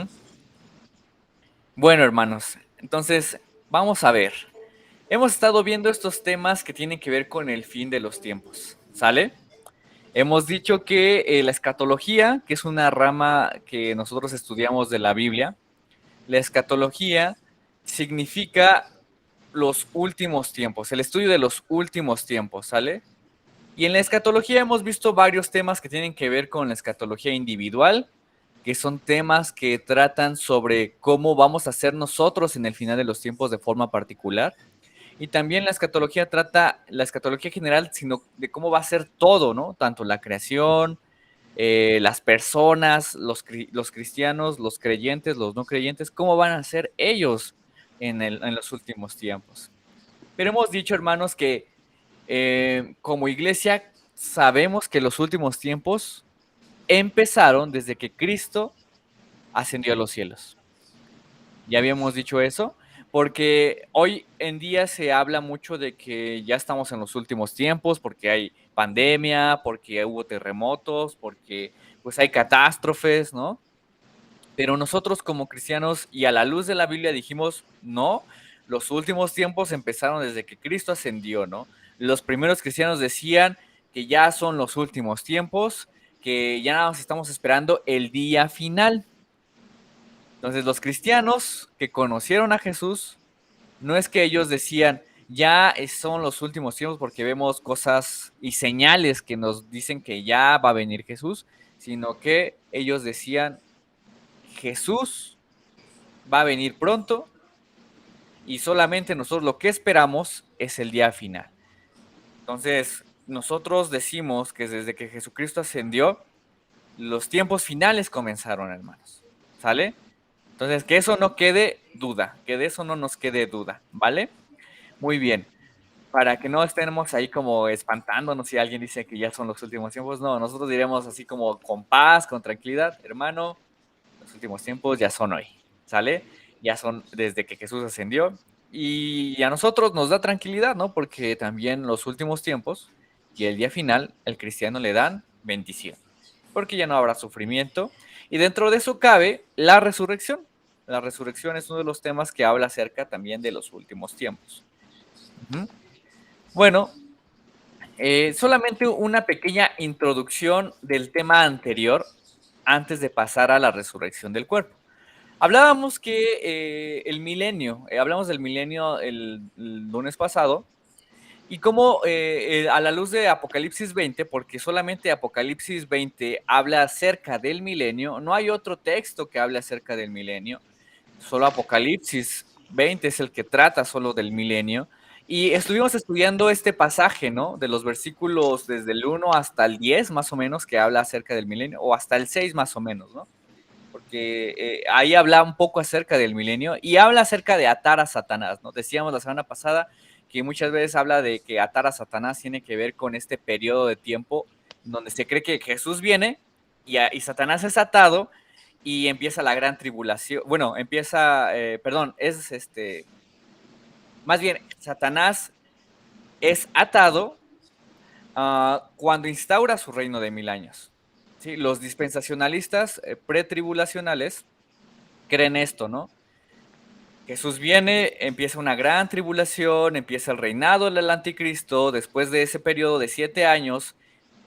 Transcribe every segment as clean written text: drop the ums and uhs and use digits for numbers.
Ujú. Bueno, hermanos, entonces vamos a ver. Hemos estado viendo estos temas que tienen que ver con el fin de los tiempos, ¿sale? Hemos dicho que la escatología, que es una rama que nosotros estudiamos de la Biblia, la escatología significa los últimos tiempos, el estudio de los últimos tiempos, ¿sale? Y en la escatología hemos visto varios temas que tienen que ver con la escatología individual, que son temas que tratan sobre cómo vamos a ser nosotros en el final de los tiempos de forma particular. Y también la escatología trata, la escatología general, sino de cómo va a ser todo, ¿no? Tanto la creación, las personas, los cristianos, los creyentes, los no creyentes, cómo van a ser ellos en los últimos tiempos. Pero hemos dicho, hermanos, que como iglesia sabemos que los últimos tiempos empezaron desde que Cristo ascendió a los cielos. Ya habíamos dicho eso, porque hoy en día se habla mucho de que ya estamos en los últimos tiempos, porque hay pandemia, porque hubo terremotos, porque pues hay catástrofes, ¿no? Pero nosotros como cristianos y a la luz de la Biblia dijimos, no, los últimos tiempos empezaron desde que Cristo ascendió, ¿no? Los primeros cristianos decían que ya son los últimos tiempos, que ya nada más estamos esperando el día final. Entonces los cristianos que conocieron a Jesús, no es que ellos decían, ya son los últimos tiempos porque vemos cosas y señales que nos dicen que ya va a venir Jesús, sino que ellos decían, Jesús va a venir pronto y solamente nosotros lo que esperamos es el día final. Entonces, nosotros decimos que desde que Jesucristo ascendió, los tiempos finales comenzaron, hermanos. ¿Sale? Entonces, que eso no quede duda, que de eso no nos quede duda, ¿vale? Muy bien. Para que no estemos ahí como espantándonos si alguien dice que ya son los últimos tiempos, no, nosotros diremos así como con paz, con tranquilidad, hermano, los últimos tiempos ya son hoy, ¿sale? Ya son desde que Jesús ascendió y a nosotros nos da tranquilidad, ¿no? Porque también los últimos tiempos y el día final, el cristiano le dan bendición, porque ya no habrá sufrimiento y dentro de eso cabe la resurrección. La resurrección es uno de los temas que habla acerca también de los últimos tiempos. Ujú. Bueno, solamente una pequeña introducción del tema anterior antes de pasar a la resurrección del cuerpo. Hablábamos que el milenio, hablamos del milenio el lunes pasado, y cómo a la luz de Apocalipsis 20, porque solamente Apocalipsis 20 habla acerca del milenio, no hay otro texto que hable acerca del milenio, solo Apocalipsis 20 es el que trata solo del milenio. Y estuvimos estudiando este pasaje, ¿no? De los versículos desde el 1 hasta el 10, más o menos, que habla acerca del milenio, o hasta el 6, más o menos, ¿no? Porque ahí habla un poco acerca del milenio y habla acerca de atar a Satanás, ¿no? Decíamos la semana pasada que muchas veces habla de que atar a Satanás tiene que ver con este periodo de tiempo donde se cree que Jesús viene y Satanás es atado y empieza la gran tribulación. Bueno, empieza, perdón, es más bien, Satanás es atado cuando instaura su reino de 1000 años. ¿Sí? Los dispensacionalistas pretribulacionales creen esto, ¿no? Jesús viene, empieza una gran tribulación, empieza el reinado del anticristo, después de ese periodo de 7 años,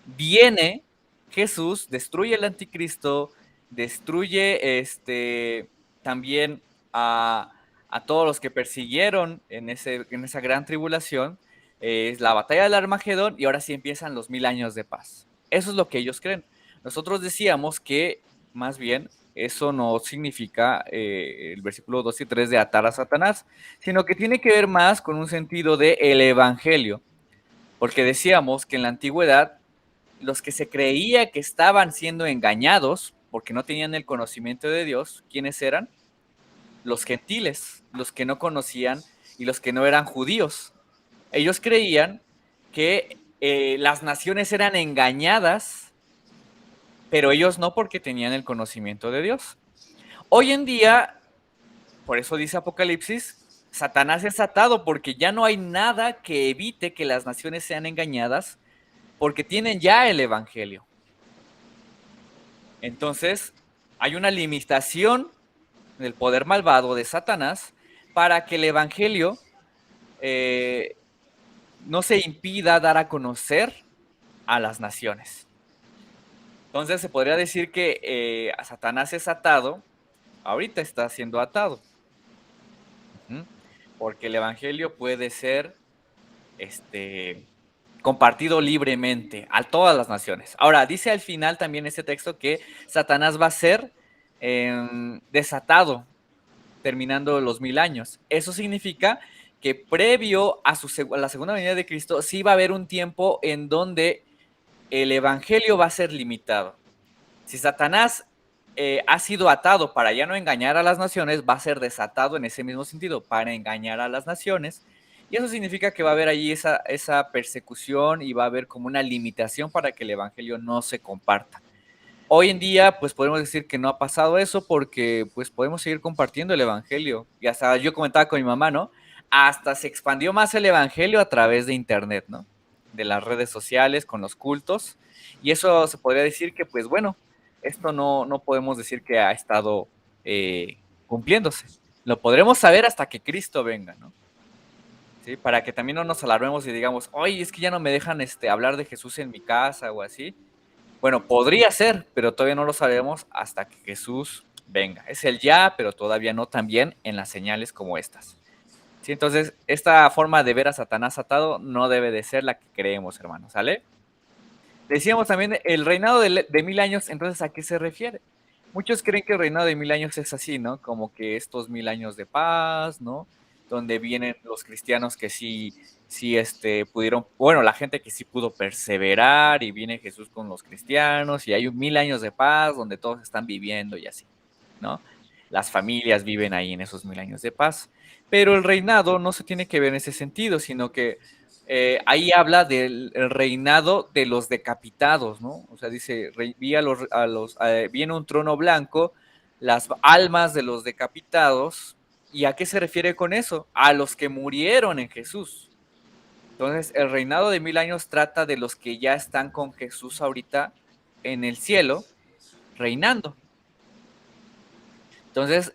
viene Jesús, destruye el anticristo, destruye también a todos los que persiguieron en esa gran tribulación, es la batalla del Armagedón y ahora sí empiezan los 1000 años de paz. Eso es lo que ellos creen. Nosotros decíamos que más bien eso no significa el versículo 2 y 3 de atar a Satanás, sino que tiene que ver más con un sentido de el evangelio, porque decíamos que en la antigüedad los que se creía que estaban siendo engañados porque no tenían el conocimiento de Dios, ¿quiénes eran? Los gentiles, los que no conocían y los que no eran judíos. Ellos creían que las naciones eran engañadas, pero ellos no porque tenían el conocimiento de Dios. Hoy en día, por eso dice Apocalipsis, Satanás es atado porque ya no hay nada que evite que las naciones sean engañadas porque tienen ya el evangelio. Entonces, hay una limitación del poder malvado de Satanás, para que el evangelio no se impida dar a conocer a las naciones. Entonces se podría decir que a Satanás es atado, ahorita está siendo atado, porque el evangelio puede ser compartido libremente a todas las naciones. Ahora, dice al final también este texto que Satanás va a ser desatado terminando los 1000 años. Eso significa que previo a la segunda venida de Cristo, sí va a haber un tiempo en donde el evangelio va a ser limitado. Si Satanás ha sido atado para ya no engañar a las naciones, va a ser desatado en ese mismo sentido, para engañar a las naciones. Y eso significa que va a haber ahí esa persecución y va a haber como una limitación para que el evangelio no se comparta. Hoy en día, pues podemos decir que no ha pasado eso porque pues podemos seguir compartiendo el evangelio. Y hasta yo comentaba con mi mamá, ¿no? Hasta se expandió más el evangelio a través de internet, ¿no? De las redes sociales, con los cultos. Y eso se podría decir que, pues bueno, esto no podemos decir que ha estado cumpliéndose. Lo podremos saber hasta que Cristo venga, ¿no? ¿Sí? Para que también no nos alarmemos y digamos, oye, es que ya no me dejan hablar de Jesús en mi casa o así. Bueno, podría ser, pero todavía no lo sabemos hasta que Jesús venga. Es el ya, pero todavía no también en las señales como estas. ¿Sí? Entonces, esta forma de ver a Satanás atado no debe de ser la que creemos, hermanos, ¿sale? Decíamos también el reinado de 1000 años, entonces, ¿a qué se refiere? Muchos creen que el reinado de 1000 años es así, ¿no? Como que estos 1000 años de paz, ¿no? Donde vienen los cristianos que sí, pudieron, bueno, la gente que sí pudo perseverar y viene Jesús con los cristianos y hay 1000 años de paz donde todos están viviendo y así, ¿no? Las familias viven ahí en esos 1000 años de paz. Pero el reinado no se tiene que ver en ese sentido, sino que ahí habla del reinado de los decapitados, ¿no? O sea, dice, vi en un trono blanco las almas de los decapitados. ¿Y a qué se refiere con eso? A los que murieron en Jesús. Entonces, el reinado de 1000 años trata de los que ya están con Jesús ahorita en el cielo, reinando. Entonces,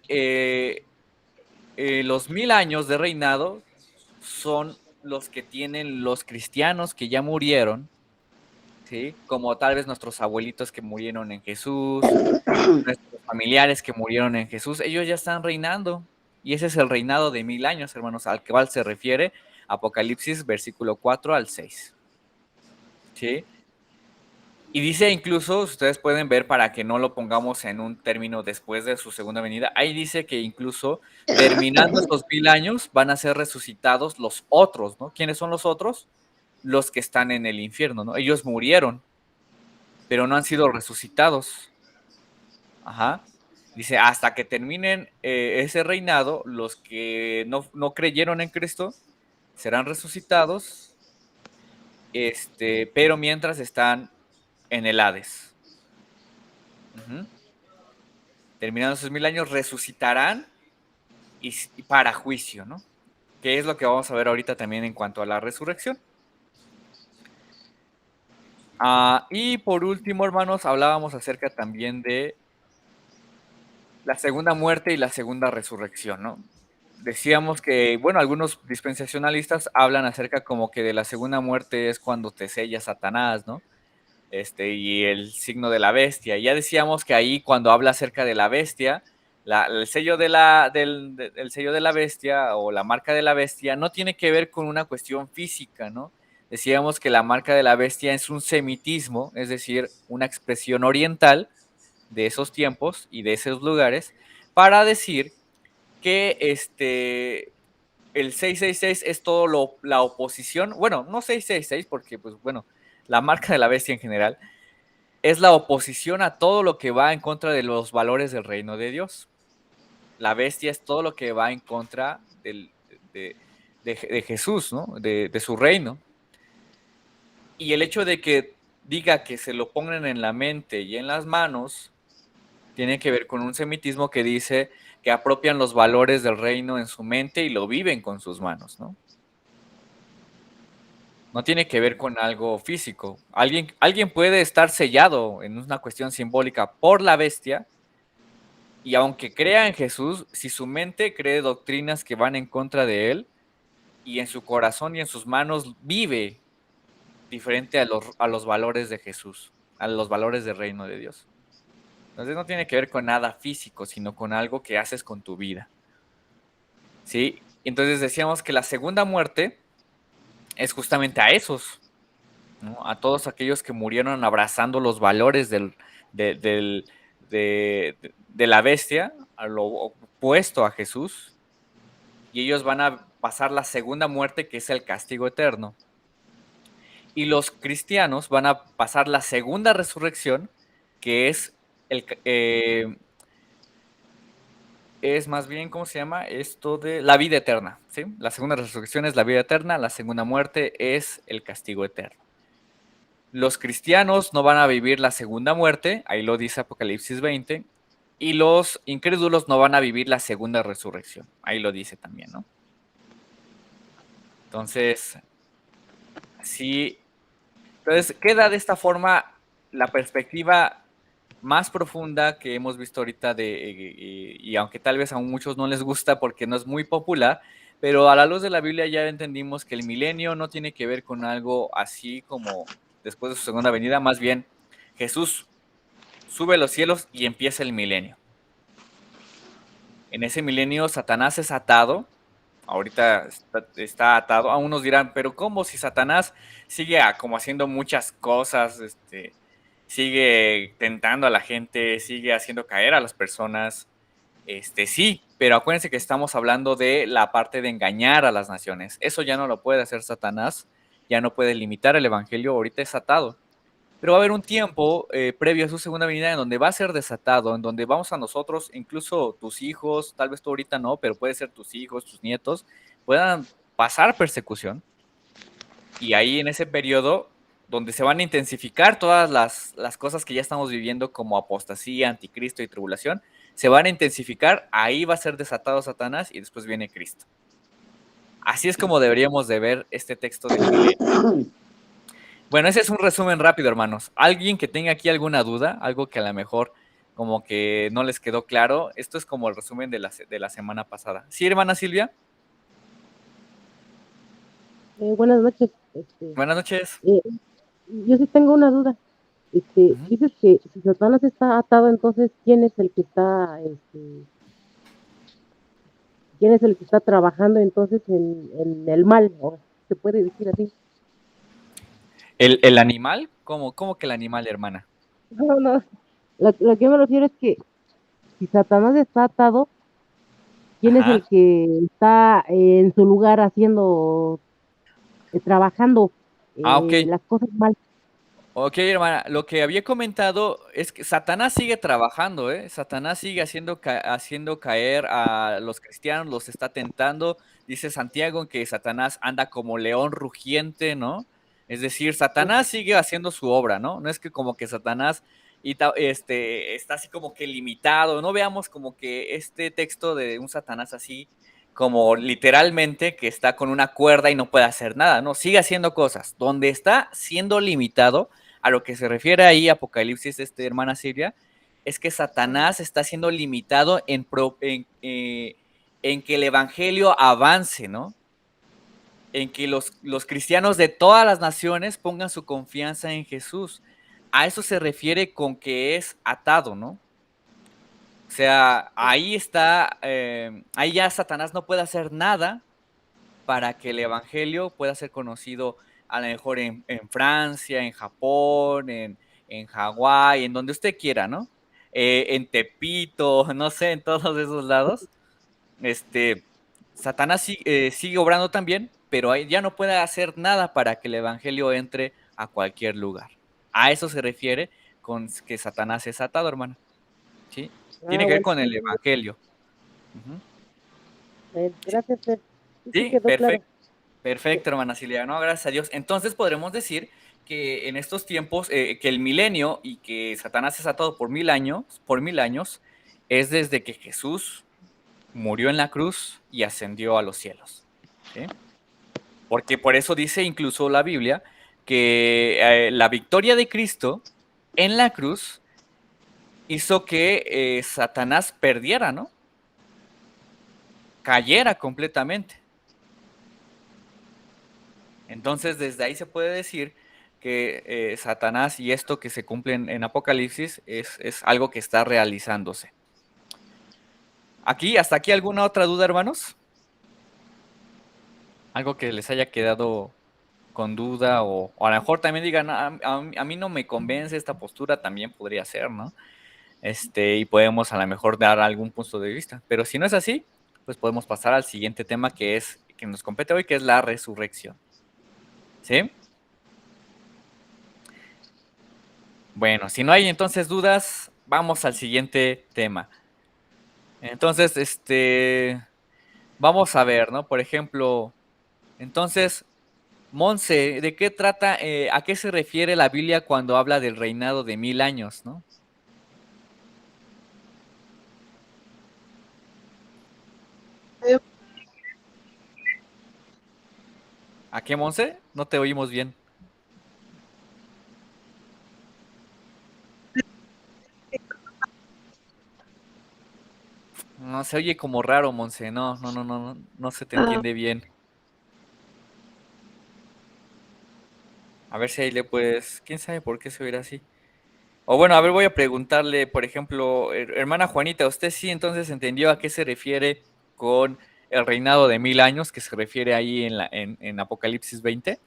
los 1000 años de reinado son los que tienen los cristianos que ya murieron, ¿sí? Como tal vez nuestros abuelitos que murieron en Jesús, nuestros familiares que murieron en Jesús, ellos ya están reinando. Y ese es el reinado de 1000 años, hermanos, al cual se refiere Apocalipsis, versículo 4 al 6. ¿Sí? Y dice incluso, ustedes pueden ver para que no lo pongamos en un término después de su segunda venida, ahí dice que incluso terminando estos 1000 años van a ser resucitados los otros, ¿no? ¿Quiénes son los otros? Los que están en el infierno, ¿no? Ellos murieron, pero no han sido resucitados. Ajá. Dice, hasta que terminen ese reinado, los que no creyeron en Cristo serán resucitados, pero mientras están en el Hades. Ujú. Terminando esos 1000 años, resucitarán y para juicio, ¿no? Que es lo que vamos a ver ahorita también en cuanto a la resurrección. Y por último, hermanos, hablábamos acerca también de la segunda muerte y la segunda resurrección, ¿no? Decíamos que, bueno, algunos dispensacionalistas hablan acerca como que de la segunda muerte es cuando te sella Satanás, ¿no? Y el signo de la bestia. Ya decíamos que ahí cuando habla acerca de la bestia, el sello el sello de la bestia o la marca de la bestia no tiene que ver con una cuestión física, ¿no? Decíamos que la marca de la bestia es un semitismo, es decir, una expresión oriental de esos tiempos y de esos lugares, para decir que el 666 es todo la oposición, bueno, no 666 porque pues bueno, la marca de la bestia en general es la oposición a todo lo que va en contra de los valores del reino de Dios. La bestia es todo lo que va en contra de, de Jesús, ¿no? De su reino. Y el hecho de que diga que se lo pongan en la mente y en las manos tiene que ver con un semitismo que dice que apropian los valores del reino en su mente y lo viven con sus manos, ¿no? No tiene que ver con algo físico. Alguien puede estar sellado en una cuestión simbólica por la bestia Y aunque crea en Jesús, si su mente cree doctrinas que van en contra de él, y en su corazón y en sus manos vive diferente a los valores de Jesús, a los valores del reino de Dios. Entonces no tiene que ver con nada físico, sino con algo que haces con tu vida. ¿Sí? Entonces decíamos que la segunda muerte es justamente a esos, ¿no? A todos aquellos que murieron abrazando los valores de la bestia, a lo opuesto a Jesús, y ellos van a pasar la segunda muerte, que es el castigo eterno. Y los cristianos van a pasar la segunda resurrección, que es más bien, ¿cómo se llama? Esto de la vida eterna, ¿sí? La segunda resurrección es la vida eterna, la segunda muerte es el castigo eterno. Los cristianos no van a vivir la segunda muerte, ahí lo dice Apocalipsis 20, y los incrédulos no van a vivir la segunda resurrección, ahí lo dice también, ¿no? Entonces, sí, entonces queda de esta forma la perspectiva más profunda que hemos visto ahorita y aunque tal vez a muchos no les gusta porque no es muy popular, pero a la luz de la Biblia ya entendimos que el milenio no tiene que ver con algo así como después de su segunda venida, más bien Jesús sube a los cielos y empieza el milenio. En ese milenio Satanás es atado, ahorita está atado, a unos dirán, pero ¿cómo si Satanás sigue como haciendo muchas cosas, sigue tentando a la gente, sigue haciendo caer a las personas? Sí, pero acuérdense que estamos hablando de la parte de engañar a las naciones. Eso ya no lo puede hacer Satanás, ya no puede limitar el evangelio, ahorita es atado. Pero va a haber un tiempo previo a su segunda venida en donde va a ser desatado, en donde vamos a nosotros, incluso tus hijos, tal vez tú ahorita no, pero puede ser tus hijos, tus nietos, puedan pasar persecución. Y ahí en ese periodo, donde se van a intensificar todas las cosas que ya estamos viviendo como apostasía, anticristo y tribulación, se van a intensificar, ahí va a ser desatado Satanás y después viene Cristo. Así es como deberíamos de ver este texto del milenio. Bueno, ese es un resumen rápido, hermanos. ¿Alguien que tenga aquí alguna duda? Algo que a lo mejor como que no les quedó claro. Esto es como el resumen de la semana pasada. ¿Sí, hermana Silvia? Buenas noches. Buenas noches. Eh, yo sí tengo una duda. Ujú. Dices que si Satanás está atado, entonces quién es el que está trabajando entonces en el mal, o se puede decir así. ¿El animal? ¿Cómo que el animal, hermana? No, no. Lo que me refiero es que si Satanás está atado, ¿quién es Ajá. el que está en su lugar haciendo, trabajando Ah, ok. las cosas mal? Ok, hermana, lo que había comentado es que Satanás sigue trabajando, ¿eh? Satanás sigue haciendo caer a los cristianos, los está tentando. Dice Santiago que Satanás anda como león rugiente, ¿no? Es decir, Satanás sigue haciendo su obra, ¿no? No es que como que Satanás está así como que limitado. No veamos como que este texto de un Satanás así como literalmente que está con una cuerda y no puede hacer nada, ¿no? Sigue haciendo cosas. Donde está siendo limitado a lo que se refiere ahí Apocalipsis, hermana Silvia, es que Satanás está siendo limitado en que el evangelio avance, ¿no? En que los cristianos de todas las naciones pongan su confianza en Jesús. A eso se refiere con que es atado, ¿no? O sea, ahí está, ahí ya Satanás no puede hacer nada para que el evangelio pueda ser conocido a lo mejor en Francia, en Japón, en Hawái, en donde usted quiera, ¿no? En Tepito, no sé, en todos esos lados. Este, Satanás sigue obrando también, pero ahí ya no puede hacer nada para que el evangelio entre a cualquier lugar. A eso se refiere con que Satanás es atado, hermana. ¿Sí? Ah, Tiene que ver bueno, con sí, el sí, evangelio. Ujú. Sí, gracias, Fer. Sí, sí sí, quedó claro. perfecto. Perfecto, hermana Silvia, no, gracias a Dios. Entonces podremos decir que en estos tiempos, que el milenio y que Satanás es atado por 1000 años, es desde que Jesús murió en la cruz y ascendió a los cielos. ¿Sí? Porque por eso dice incluso la Biblia que la victoria de Cristo en la cruz hizo que Satanás perdiera, ¿no? Cayera completamente. Entonces, desde ahí se puede decir que Satanás y esto que se cumple en Apocalipsis es algo que está realizándose. Aquí, hasta aquí, ¿alguna otra duda, hermanos? Algo que les haya quedado con duda o a lo mejor también digan, a mí no me convence esta postura, también podría ser, ¿no? Y podemos a lo mejor dar algún punto de vista. Pero si no es así, pues podemos pasar al siguiente tema que nos compete hoy, que es la resurrección. ¿Sí? Bueno, si no hay entonces dudas, vamos al siguiente tema. Entonces, vamos a ver, ¿no? Por ejemplo, entonces, Monse, ¿de qué trata, a qué se refiere la Biblia cuando habla del reinado de 1000 años, ¿no? Eh, ¿A qué, Monse? No te oímos bien. No, se oye como raro, Monse. No, no, no, no, no, no se te ah, entiende bien. A ver si ahí le puedes. ¿Quién sabe por qué se oirá así? O bueno, a ver, voy a preguntarle, por ejemplo, hermana Juanita, ¿usted sí entonces entendió a qué se refiere con el reinado de 1000 años que se refiere ahí en Apocalipsis 20?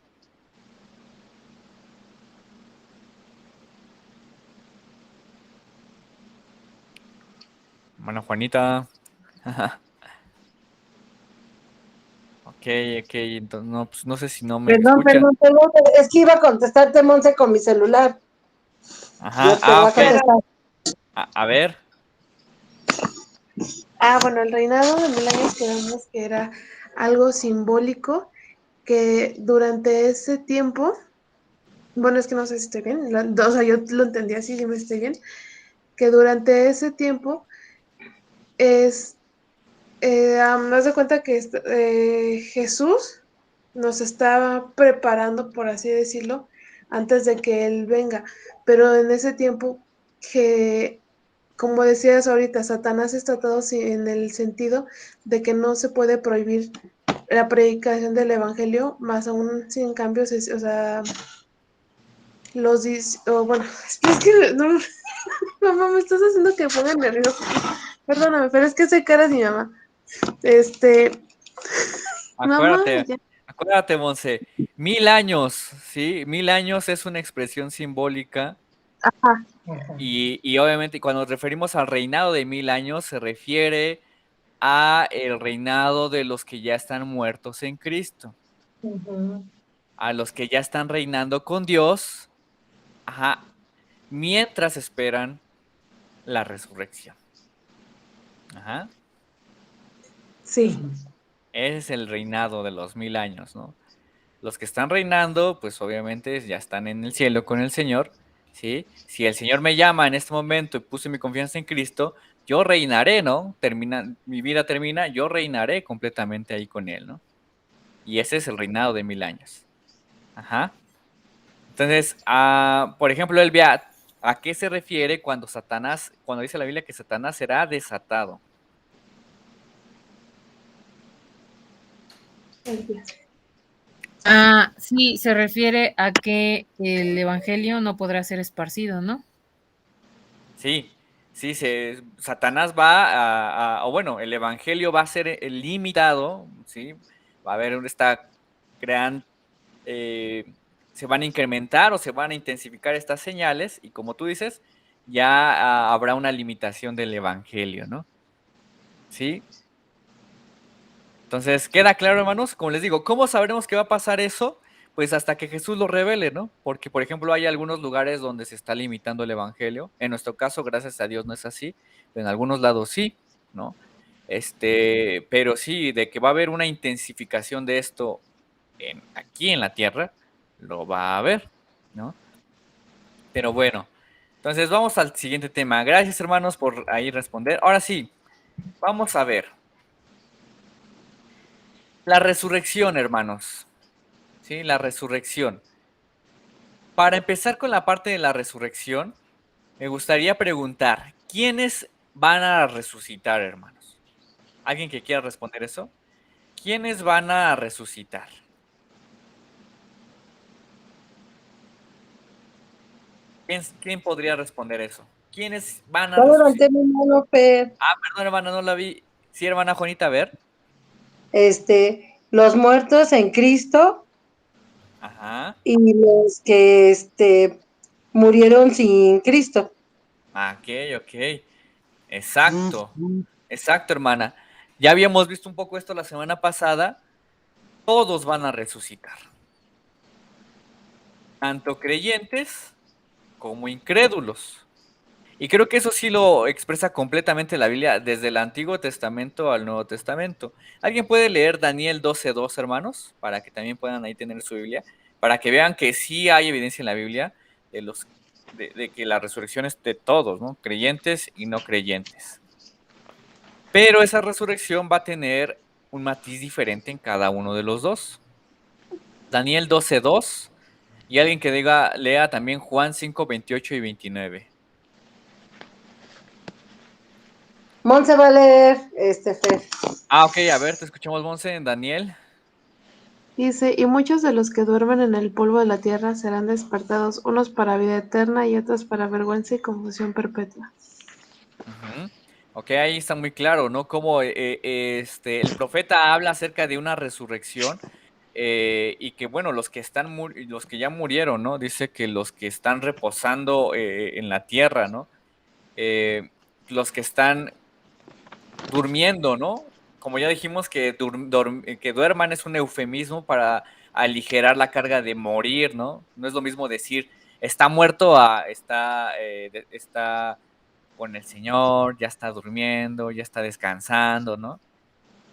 Hermana Juanita. Ok, ok, entonces no, pues no sé si no me perdón, escucha. perdón, es que iba a contestarte, Monse, con mi celular. Ajá, Ya te voy a ok. contestar. A ver, Bueno, el reinado de 1000 años quedamos que era algo simbólico que durante ese tiempo, bueno, es que no sé si estoy bien, o sea, yo lo entendí así, dime si estoy bien, que durante ese tiempo es, haz de cuenta que Jesús nos estaba preparando, por así decirlo, antes de que Él venga, pero en ese tiempo que, como decías ahorita, Satanás está tratado en el sentido de que no se puede prohibir la predicación del evangelio, más aún sin cambios, o sea, bueno, es que no, mamá, me estás haciendo que me ponga nerviosa. Perdóname, pero es que soy cara de mi mamá. Este, mamá, acuérdate, ya. acuérdate, Monse. 1000 años, ¿sí? 1000 años es una expresión simbólica. Ajá. Y obviamente cuando nos referimos al reinado de 1000 años se refiere a el reinado de los que ya están muertos en Cristo, Ujú. a los que ya están reinando con Dios, ajá, mientras esperan la resurrección. Ajá. Sí. Ese es el reinado de los 1000 años, ¿no? Los que están reinando, pues obviamente ya están en el cielo con el Señor, ¿sí? Si el Señor me llama en este momento y puse mi confianza en Cristo, yo reinaré, ¿no? Mi vida termina, yo reinaré completamente ahí con Él, ¿no? Y ese es el reinado de 1000 años. Ajá. Entonces, por ejemplo, Elvia, ¿a qué se refiere cuando dice la Biblia que Satanás será desatado? Sí, se refiere a que el evangelio no podrá ser esparcido, ¿no? Sí, sí, Satanás va o bueno, el evangelio va a ser limitado, ¿sí? Va a haber esta gran, eh, se van a incrementar o se van a intensificar estas señales y como tú dices, ya habrá una limitación del evangelio, ¿no? Sí. Entonces, queda claro, hermanos, como les digo, ¿cómo sabremos que va a pasar eso? Pues hasta que Jesús lo revele, ¿no? Porque, por ejemplo, hay algunos lugares donde se está limitando el evangelio. En nuestro caso, gracias a Dios, no es así, pero en algunos lados sí, ¿no? Pero sí, de que va a haber una intensificación de esto aquí en la tierra, lo va a haber, ¿no? Pero bueno, entonces vamos al siguiente tema. Gracias, hermanos, por ahí responder. Ahora sí, vamos a ver. La resurrección, hermanos. ¿Sí? La resurrección. Para empezar con la parte de la resurrección, Me gustaría preguntar, ¿quiénes van a resucitar, hermanos? ¿Alguien que quiera responder eso? ¿Quiénes van a resucitar? ¿Quién podría responder eso? ¿Quiénes van a No resucitar? levanté mi mano, Fer. Ah, perdón, hermana, no la vi. Sí, hermana Juanita, a ver. Los muertos en Cristo Ajá. y los que murieron sin Cristo. Ah, ok, ok. Exacto. Exacto, hermana. Ya habíamos visto un poco esto la semana pasada. Todos van a resucitar. Tanto creyentes como incrédulos. Y creo que eso sí lo expresa completamente la Biblia desde el Antiguo Testamento al Nuevo Testamento. ¿Alguien puede leer Daniel 12:2, hermanos? Para que también puedan ahí tener su Biblia. Para que vean que sí hay evidencia en la Biblia de que la resurrección es de todos, ¿no? Creyentes y no creyentes. Pero esa resurrección va a tener un matiz diferente en cada uno de los dos. Daniel 12:2 y alguien que diga, lea también Juan 5:28 y 29. Monse va a leer, Fer. Ah, ok, a ver, te escuchamos, Monse, en Daniel. Dice, y muchos de los que duermen en el polvo de la tierra serán despertados, unos para vida eterna y otros para vergüenza y confusión perpetua. Ujú. Ok, ahí está muy claro, ¿no? Como el profeta habla acerca de una resurrección y que, bueno, los que ya murieron, ¿no? Dice que los que están reposando en la tierra, ¿no? Eh, los que están durmiendo, ¿no? Como ya dijimos que, que duerman es un eufemismo para aligerar la carga de morir, ¿no? No es lo mismo decir está muerto a está con el Señor, ya está durmiendo, ya está descansando, ¿no?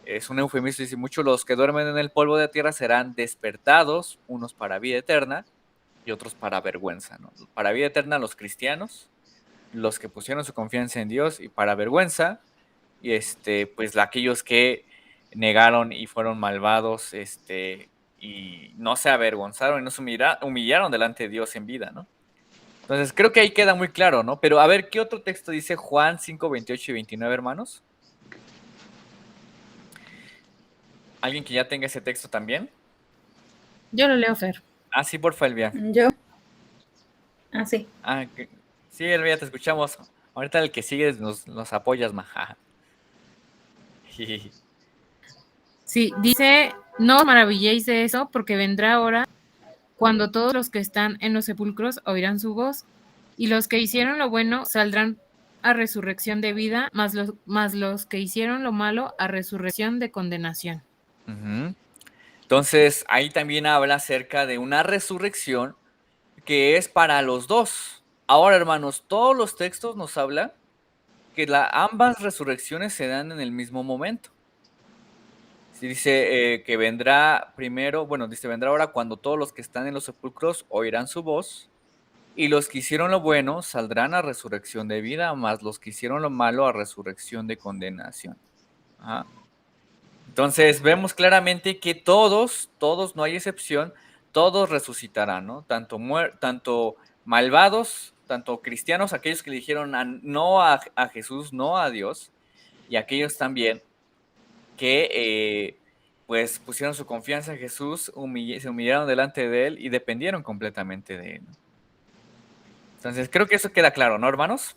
Es un eufemismo, dice muchos los que duermen en el polvo de tierra serán despertados, unos para vida eterna y otros para vergüenza, ¿no? Para vida eterna los cristianos, los que pusieron su confianza en Dios y para vergüenza y pues aquellos que negaron y fueron malvados, y no se avergonzaron y no se humillaron delante de Dios en vida, ¿no? Entonces creo que ahí queda muy claro, ¿no? Pero a ver, ¿qué otro texto dice Juan 5:28 y 29, hermanos? ¿Alguien que ya tenga ese texto también? Yo lo leo, Fer. Ah, sí, porfa, Elvia. Yo. Ah, sí. Ah, sí, Elvia, te escuchamos. Ahorita el que sigue nos apoyas, maja. Sí, dice, no os maravilléis de eso, porque vendrá hora cuando todos los que están en los sepulcros oirán su voz, y los que hicieron lo bueno saldrán a resurrección de vida, más los que hicieron lo malo a resurrección de condenación. Ujú. Entonces, ahí también habla acerca de una resurrección que es para los dos. Ahora, hermanos, todos los textos nos hablan que ambas resurrecciones se dan en el mismo momento. Sí, dice que vendrá primero, bueno, dice, vendrá ahora cuando todos los que están en los sepulcros oirán su voz, y los que hicieron lo bueno saldrán a resurrección de vida, más los que hicieron lo malo a resurrección de condenación. Ajá. Entonces vemos claramente que todos, no hay excepción, todos resucitarán, ¿no? Tanto malvados, tanto cristianos, aquellos que le dijeron no a Jesús, no a Dios, y aquellos también que pues pusieron su confianza en Jesús, se humillaron delante de Él y dependieron completamente de Él, ¿no? Entonces creo que eso queda claro, ¿no, hermanos?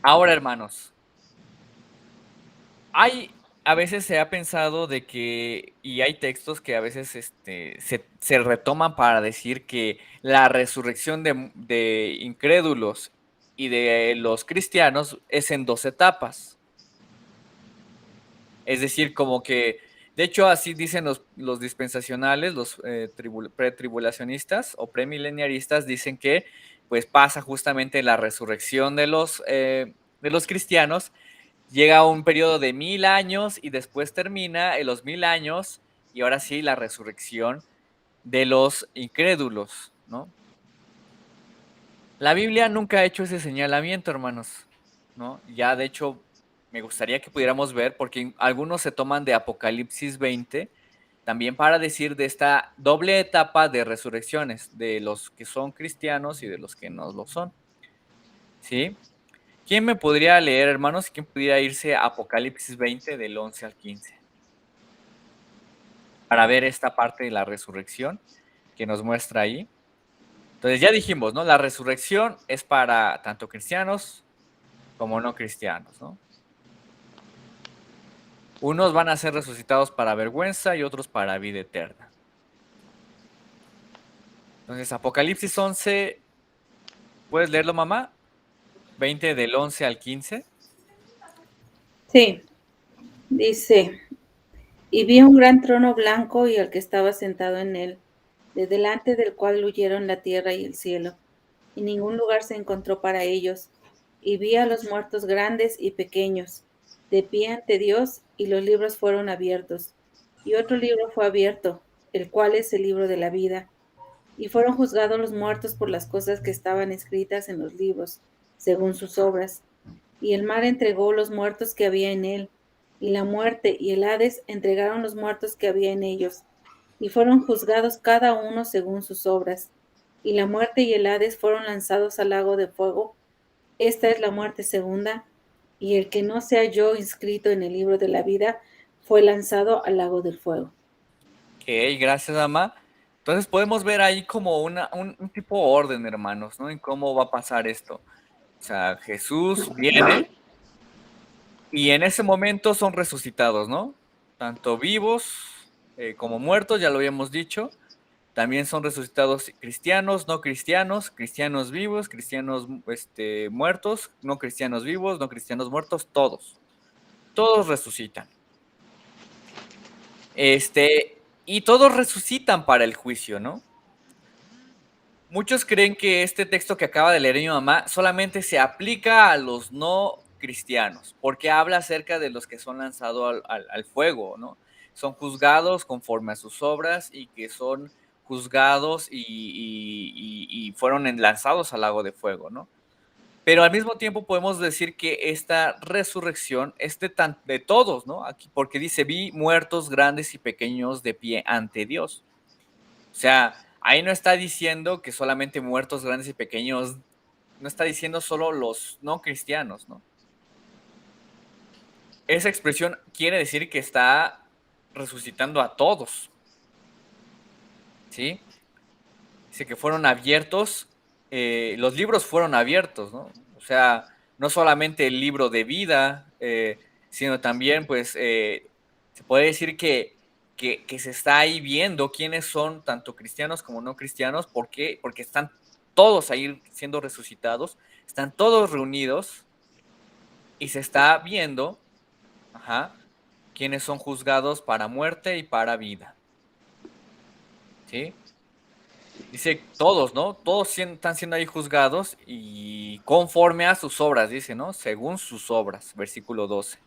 Ahora, hermanos, a veces se ha pensado de que, y hay textos que a veces se retoman para decir que la resurrección de incrédulos y de los cristianos es en dos etapas. Es decir, como que, de hecho, así dicen los dispensacionales, los pretribulacionistas o premileniaristas, dicen que pues pasa justamente la resurrección de los cristianos, llega a un periodo de 1000 años y después termina en los 1000 años y ahora sí la resurrección de los incrédulos, ¿no? La Biblia nunca ha hecho ese señalamiento, hermanos, ¿no? Ya de hecho me gustaría que pudiéramos ver, porque algunos se toman de Apocalipsis 20 también para decir de esta doble etapa de resurrecciones, de los que son cristianos y de los que no lo son. ¿sí? ¿Quién me podría leer, hermanos? ¿Quién pudiera irse a Apocalipsis 20 del 11 al 15? Para ver esta parte de la resurrección que nos muestra ahí. Entonces ya dijimos, ¿no? La resurrección es para tanto cristianos como no cristianos, ¿no? Unos van a ser resucitados para vergüenza y otros para vida eterna. Entonces, Apocalipsis 11, ¿puedes leerlo, mamá? 20 del 11 al 15. Sí, dice, y vi un gran trono blanco y al que estaba sentado en él, de delante del cual huyeron la tierra y el cielo, y ningún lugar se encontró para ellos. Y vi a los muertos grandes y pequeños, de pie ante Dios, y los libros fueron abiertos. Y otro libro fue abierto, el cual es el libro de la vida. Y fueron juzgados los muertos por las cosas que estaban escritas en los libros, según sus obras. Y el mar entregó los muertos que había en él, y la muerte y el Hades entregaron los muertos que había en ellos, y fueron juzgados cada uno según sus obras. Y la muerte y el Hades fueron lanzados al lago de fuego. Esta es la muerte segunda, y el que no se halló inscrito en el libro de la vida fue lanzado al lago del fuego. Ok, gracias, mamá. Entonces podemos ver ahí como un tipo orden, hermanos, ¿no? En cómo va a pasar esto. O sea, Jesús viene y en ese momento son resucitados, ¿no? Tanto vivos como muertos, ya lo habíamos dicho. También son resucitados cristianos, no cristianos, cristianos vivos, cristianos muertos, no cristianos vivos, no cristianos muertos, todos. Todos resucitan. Y todos resucitan para el juicio, ¿no? Muchos creen que este texto que acaba de leer mi mamá solamente se aplica a los no cristianos, porque habla acerca de los que son lanzados al fuego, ¿no? Son juzgados conforme a sus obras y que son juzgados y fueron lanzados al lago de fuego, ¿no? Pero al mismo tiempo podemos decir que esta resurrección es de todos, ¿no? Aquí, porque dice, vi muertos grandes y pequeños de pie ante Dios. O sea, ahí no está diciendo que solamente muertos grandes y pequeños, no está diciendo solo los no cristianos, ¿no? Esa expresión quiere decir que está resucitando a todos, ¿sí? Dice que fueron abiertos, los libros fueron abiertos, ¿no? O sea, no solamente el libro de vida, sino también, pues, se puede decir que se está ahí viendo quiénes son tanto cristianos como no cristianos. ¿Por qué? Porque están todos ahí siendo resucitados, están todos reunidos y se está viendo, quiénes son juzgados para muerte y para vida, ¿sí? Dice todos, ¿no? Todos están siendo ahí juzgados y conforme a sus obras, dice, ¿no? Según sus obras, versículo 12.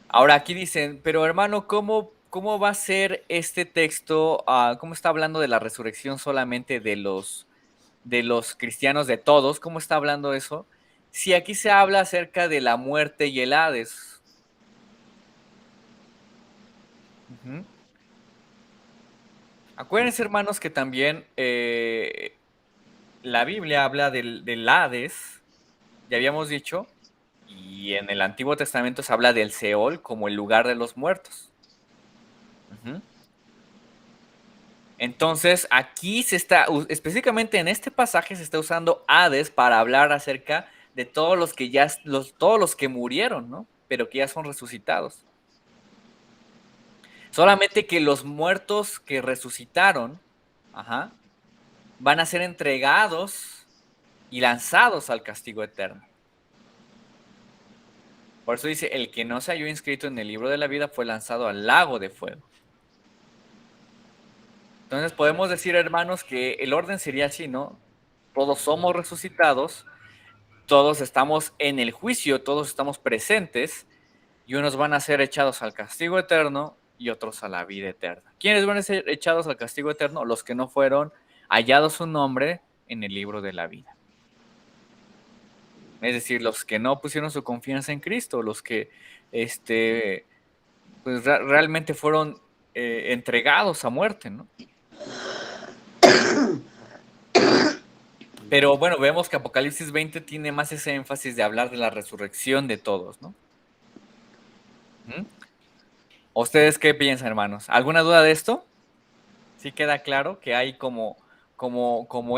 Ahora aquí dicen, pero hermano, ¿cómo va a ser este texto? ¿Cómo está hablando de la resurrección solamente de los cristianos, de todos? ¿Cómo está hablando eso? Si aquí se habla acerca de la muerte y el Hades. Acuérdense, hermanos, que también la Biblia habla del Hades, ya habíamos dicho, y en el Antiguo Testamento se habla del Seol como el lugar de los muertos. Entonces, aquí se está, específicamente en este pasaje, se está usando Hades para hablar acerca de todos los que todos los que murieron, ¿no? Pero que ya son resucitados. Solamente que los muertos que resucitaron, van a ser entregados y lanzados al castigo eterno. Por eso dice, el que no se halló inscrito en el libro de la vida fue lanzado al lago de fuego. Entonces podemos decir, hermanos, que el orden sería así, ¿no? Todos somos resucitados, todos estamos en el juicio, todos estamos presentes, y unos van a ser echados al castigo eterno y otros a la vida eterna. ¿Quiénes van a ser echados al castigo eterno? Los que no fueron hallados su nombre en el libro de la vida. Es decir, los que no pusieron su confianza en Cristo, los que pues realmente fueron entregados a muerte, ¿no? Pero bueno, vemos que Apocalipsis 20 tiene más ese énfasis de hablar de la resurrección de todos, ¿no? ¿Mm? ¿Ustedes qué piensan, hermanos? ¿Alguna duda de esto? Sí queda claro que hay como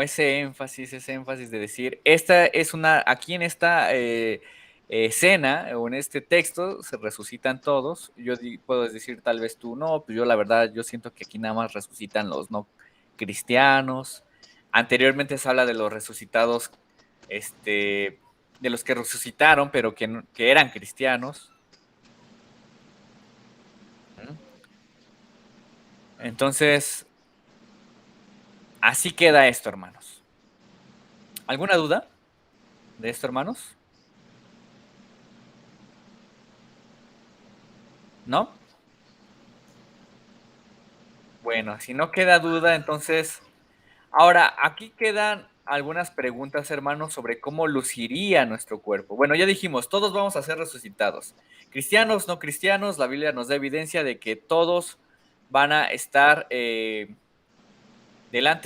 ese énfasis de decir, esta es una, aquí en esta escena o en este texto se resucitan todos. Puedo decir, tal vez tú no, pues yo la verdad, yo siento que aquí nada más resucitan los no cristianos. Anteriormente se habla de los resucitados, de los que resucitaron, pero que eran cristianos. Entonces, así queda esto, hermanos. ¿Alguna duda de esto, hermanos? ¿No? Bueno, si no queda duda, entonces, ahora aquí quedan algunas preguntas, hermanos, sobre cómo luciría nuestro cuerpo. Bueno, ya dijimos, todos vamos a ser resucitados. Cristianos, no cristianos, la Biblia nos da evidencia de que todos van a estar delante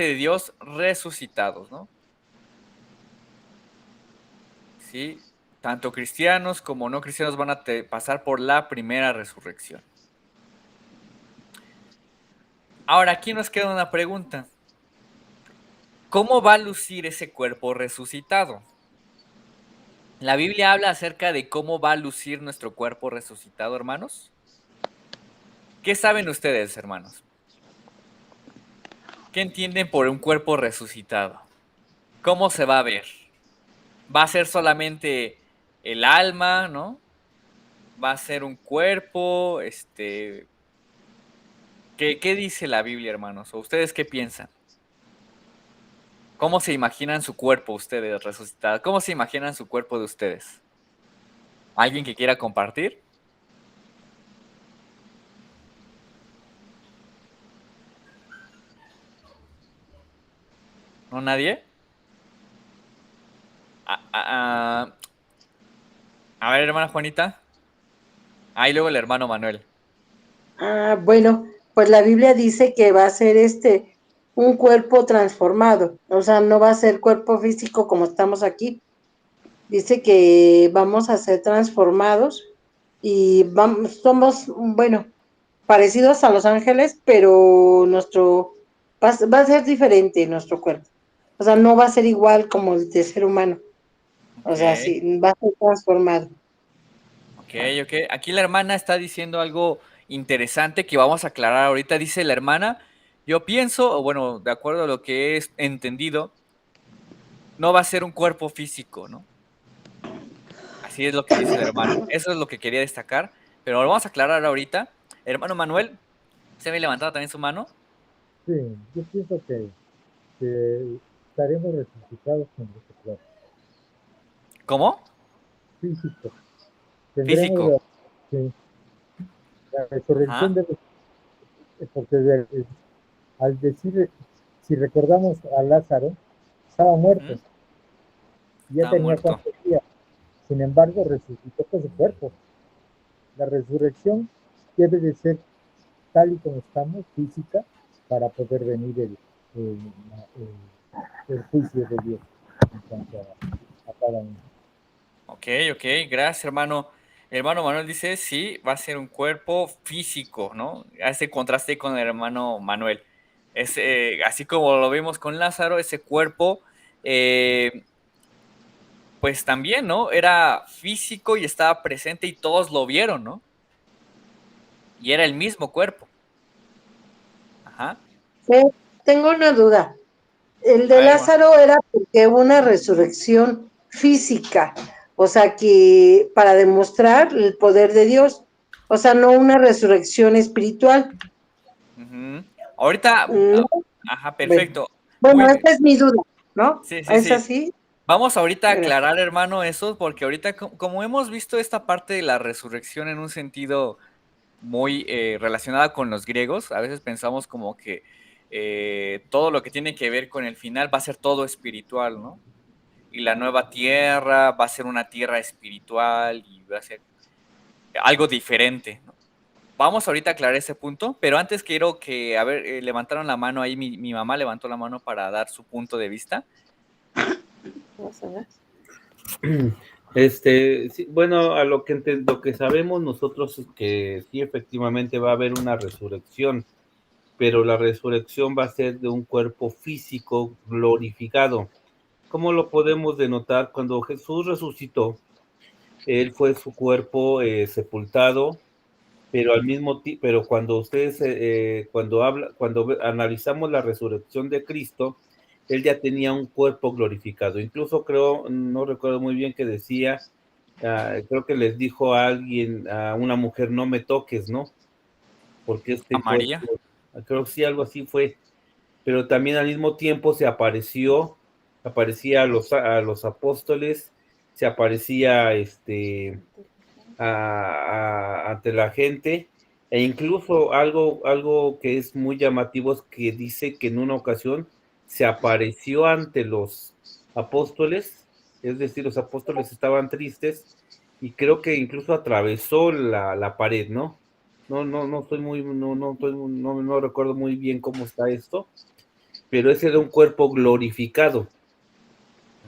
de Dios resucitados, ¿no? Sí, tanto cristianos como no cristianos van a pasar por la primera resurrección. Ahora, aquí nos queda una pregunta. ¿Cómo va a lucir ese cuerpo resucitado? La Biblia habla acerca de cómo va a lucir nuestro cuerpo resucitado, hermanos. ¿Qué saben ustedes, hermanos? ¿Qué entienden por un cuerpo resucitado? ¿Cómo se va a ver? ¿Va a ser solamente el alma, no? ¿Va a ser un cuerpo? ¿Qué dice la Biblia, hermanos? ¿O ustedes qué piensan? ¿Cómo se imaginan su cuerpo ustedes resucitado? ¿Cómo se imaginan su cuerpo de ustedes? ¿Alguien que quiera compartir? ¿No nadie? A ver, hermana Juanita. Y luego el hermano Manuel. Bueno, pues la Biblia dice que va a ser un cuerpo transformado, o sea, no va a ser cuerpo físico como estamos aquí. Dice que vamos a ser transformados y somos, bueno, parecidos a los ángeles, pero va a ser diferente nuestro cuerpo. O sea, no va a ser igual como el de ser humano. O sea, Ok, sí, va a ser transformado. ok. Aquí la hermana está diciendo algo interesante que vamos a aclarar ahorita. Dice la hermana, yo pienso, o bueno, de acuerdo a lo que he entendido, no va a ser un cuerpo físico, ¿no? Así es lo que dice la hermana. Eso es lo que quería destacar, pero lo vamos a aclarar ahorita. Hermano Manuel, ¿se me levantado también su mano? Sí, yo pienso que estaremos resucitados con nuestro cuerpo ¿Cómo? físico. Tendremos Físico. sí, la Ajá. resurrección porque al decir, si recordamos a Lázaro, estaba muerto, Ujú. ya Estaba tenía muerto. cuántos días, sin embargo resucitó con su cuerpo. La resurrección debe de ser tal y como estamos, física, para poder venir el, el juicio de Dios en cuanto a cada uno. Ok, gracias, hermano. Hermano Manuel dice, sí, va a ser un cuerpo físico, ¿no? Hace contraste con el hermano Manuel. Así como lo vimos con Lázaro, ese cuerpo, pues también, ¿no? Era físico y estaba presente y todos lo vieron, ¿no? Y era el mismo cuerpo. Ajá. Tengo una duda. El A de ver, hermano. Lázaro era porque hubo una resurrección física, o sea, que para demostrar el poder de Dios, o sea, no una resurrección espiritual. Ujú. Ahorita, No, ajá, bueno, perfecto. bueno, Muy bien. esa es mi duda, ¿no? Sí, sí, ¿Es sí. así? Vamos ahorita a Gracias. aclarar, hermano, eso, porque ahorita, como hemos visto esta parte de la resurrección en un sentido muy relacionada con los griegos, a veces pensamos como que todo lo que tiene que ver con el final va a ser todo espiritual, ¿no? Y la nueva tierra va a ser una tierra espiritual y va a ser algo diferente, ¿no? Vamos ahorita a aclarar ese punto, pero antes quiero levantaron la mano ahí, mi mamá levantó la mano para dar su punto de vista. ¿Vas a ver? Sí, bueno, a lo que sabemos nosotros es que sí, efectivamente va a haber una resurrección, pero la resurrección va a ser de un cuerpo físico glorificado. ¿Cómo lo podemos denotar? Cuando Jesús resucitó, él fue su cuerpo sepultado, pero al mismo tiempo, pero cuando ustedes, cuando analizamos la resurrección de Cristo, él ya tenía un cuerpo glorificado. Incluso creo, no recuerdo muy bien que decía, creo que les dijo a alguien, a una mujer, no me toques, ¿no? Porque A este María. cuerpo, creo que sí, algo así fue, pero también al mismo tiempo aparecía a los apóstoles, se aparecía ante la gente, e incluso algo que es muy llamativo es que dice que en una ocasión se apareció ante los apóstoles, es decir, los apóstoles estaban tristes, y creo que incluso atravesó la pared, ¿no? No estoy muy, no recuerdo muy bien cómo está esto, pero ese era un cuerpo glorificado,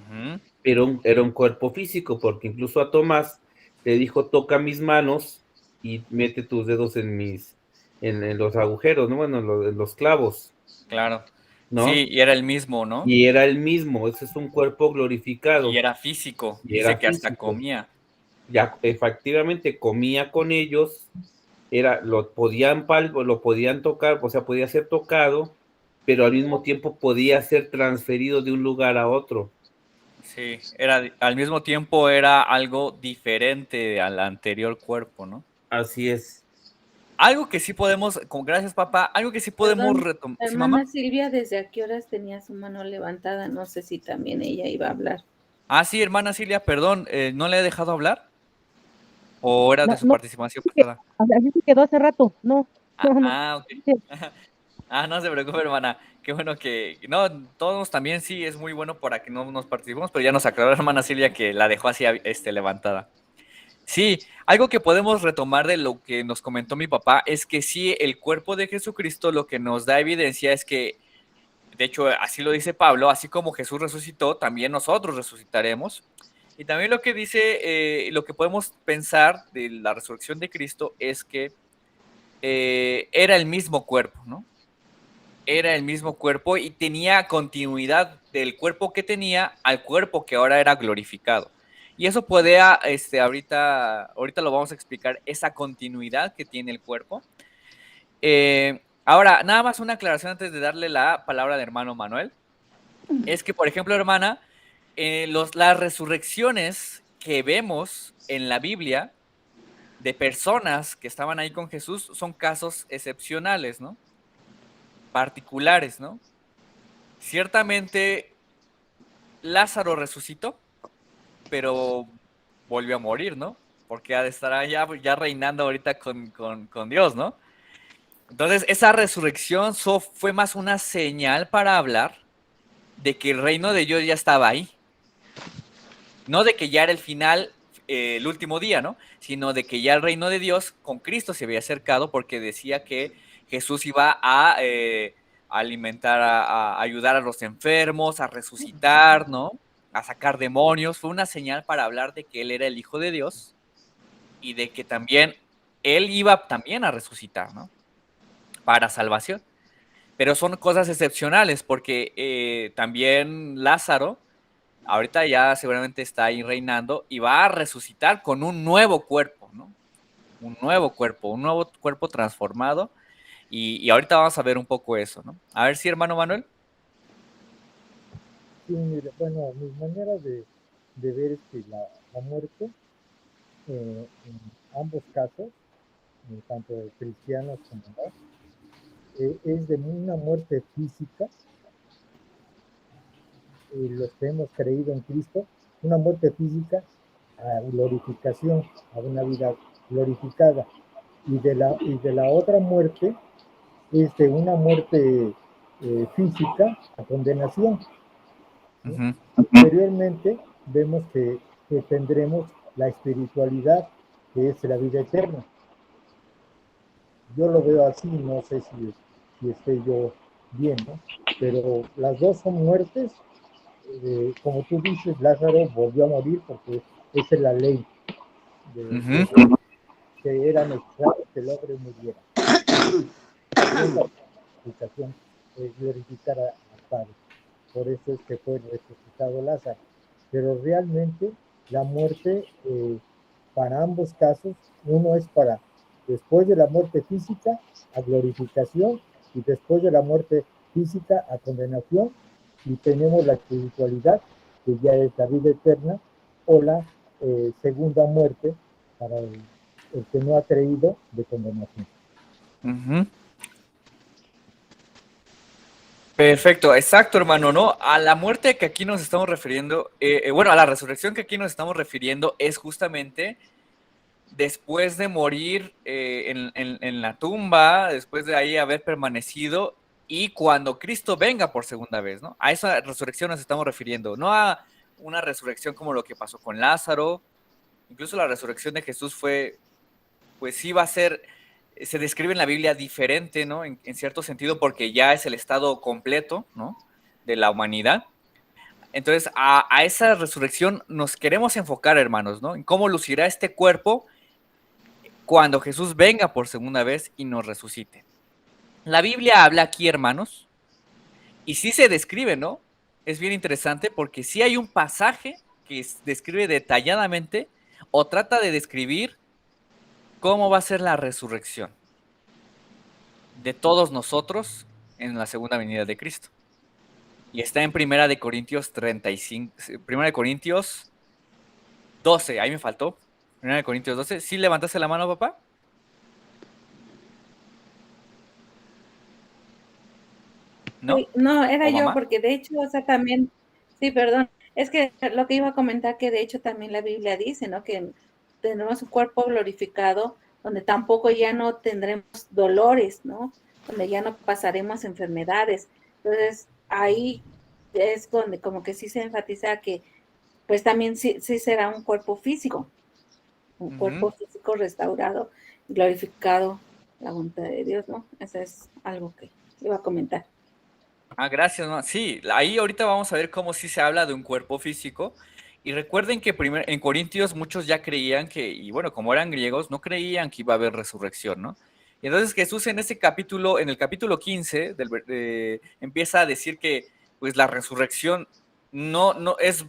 Ujú. pero era un cuerpo físico, porque incluso a Tomás le dijo, toca mis manos y mete tus dedos en los agujeros, ¿no? Bueno, en los clavos, Claro. ¿no? Sí, y era el mismo, ¿no? Y era el mismo, ese es un cuerpo Y glorificado, era físico. y Dice era que hasta físico. comía. Ya efectivamente comía con ellos, lo podían tocar, o sea, podía ser tocado, pero al mismo tiempo podía ser transferido de un lugar a otro. Sí, al mismo tiempo era algo diferente al anterior cuerpo, ¿no? Así es. Algo que sí podemos, gracias papá, algo que sí podemos Perdón, retomar. ¿Sí, hermana mamá? Silvia, ¿desde a qué horas tenía su mano levantada? No sé si también ella iba a hablar. Ah, sí, hermana Silvia, perdón, ¿no le he dejado hablar? ¿O era de No, su no, participación pasada? así se quedó hace rato. No, no, no. Ok. Ah, no se preocupe, hermana. Qué bueno que. No, todos también sí es muy bueno para que no nos participemos, pero ya nos aclaró la hermana Silvia que la dejó así levantada. Sí, algo que podemos retomar de lo que nos comentó mi papá es que sí, el cuerpo de Jesucristo lo que nos da evidencia es que, de hecho, así lo dice Pablo, así como Jesús resucitó, también nosotros resucitaremos. Y también lo que dice, lo que podemos pensar de la resurrección de Cristo es que era el mismo cuerpo, ¿no? Era el mismo cuerpo y tenía continuidad del cuerpo que tenía al cuerpo que ahora era glorificado. Y eso puede, ahorita lo vamos a explicar, esa continuidad que tiene el cuerpo. Ahora, nada más una aclaración antes de darle la palabra al hermano Manuel. Es que, por ejemplo, hermana, las resurrecciones que vemos en la Biblia de personas que estaban ahí con Jesús son casos excepcionales, ¿no? Particulares, ¿no? Ciertamente Lázaro resucitó, pero volvió a morir, ¿no? Porque ha de estar ya reinando ahorita con Dios, ¿no? Entonces, esa resurrección fue más una señal para hablar de que el reino de Dios ya estaba ahí. No de que ya era el final, el último día, ¿no? Sino de que ya el reino de Dios con Cristo se había acercado porque decía que Jesús iba a alimentar, a ayudar a los enfermos, a resucitar, ¿no? A sacar demonios. Fue una señal para hablar de que Él era el Hijo de Dios y de que también Él iba también a resucitar, ¿no? Para salvación. Pero son cosas excepcionales porque también Lázaro ahorita ya seguramente está ahí reinando y va a resucitar con un nuevo cuerpo, ¿no? Un nuevo cuerpo transformado. Y ahorita vamos a ver un poco eso, ¿no? A ver si, hermano Manuel. Sí, mire, bueno, mis maneras de ver la muerte en ambos casos, tanto de cristianos como no, es de una muerte física, los que hemos creído en Cristo, una muerte física a glorificación, a una vida glorificada. Y de la otra muerte es de una muerte física a condenación. ¿Sí? Uh-huh. Posteriormente vemos que tendremos la espiritualidad, que es la vida eterna. Yo lo veo así, no sé si esté yo bien, ¿no? Pero las dos son muertes como tú dices, Lázaro volvió a morir porque esa es la ley que era necesario que el hombre muriera. La segunda explicación es glorificar al Padre. Por eso es que fue resucitado Lázaro. Pero realmente la muerte, para ambos casos, uno es para después de la muerte física a glorificación y después de la muerte física a condenación, y tenemos la espiritualidad, que ya es la vida eterna, o la segunda muerte para el que no ha creído, de condenación. Perfecto, exacto, hermano, ¿no? A la muerte que aquí nos estamos refiriendo, bueno, a la resurrección que aquí nos estamos refiriendo es justamente después de morir en la tumba, después de ahí haber permanecido y cuando Cristo venga por segunda vez, ¿no? A esa resurrección nos estamos refiriendo, no a una resurrección como lo que pasó con Lázaro. Incluso la resurrección de Jesús fue, pues sí va a ser, se describe en la Biblia diferente, ¿no? En cierto sentido, porque ya es el estado completo, ¿no? De la humanidad. Entonces, a esa resurrección nos queremos enfocar, hermanos, ¿no? En cómo lucirá este cuerpo cuando Jesús venga por segunda vez y nos resucite. La Biblia habla aquí, hermanos, y sí se describe, ¿no? Es bien interesante porque sí hay un pasaje que describe detalladamente o trata de describir cómo va a ser la resurrección de todos nosotros en la segunda venida de Cristo. Y está en Primera de Corintios 35, Primera de Corintios 12, ahí me faltó. Primera de Corintios 12, ¿sí levantaste la mano, papá? ¿No? Sí, no, era ¿O yo, mamá? porque de hecho, o sea, también, sí, perdón, es que lo que iba a comentar que de hecho también la Biblia dice, ¿no? Que tendremos un cuerpo glorificado donde tampoco ya no tendremos dolores, ¿no? Donde ya no pasaremos enfermedades. Entonces, ahí es donde como que sí se enfatiza que pues también sí será un cuerpo físico, un cuerpo físico restaurado, glorificado, la voluntad de Dios, ¿no? Eso es algo que iba a comentar. Gracias, ¿no? Sí, ahí ahorita vamos a ver cómo sí se habla de un cuerpo físico. Y recuerden que en Corintios muchos ya creían que, y bueno, como eran griegos, no creían que iba a haber resurrección, ¿no? Y entonces Jesús en ese capítulo, en el capítulo 15, empieza a decir que pues la resurrección no es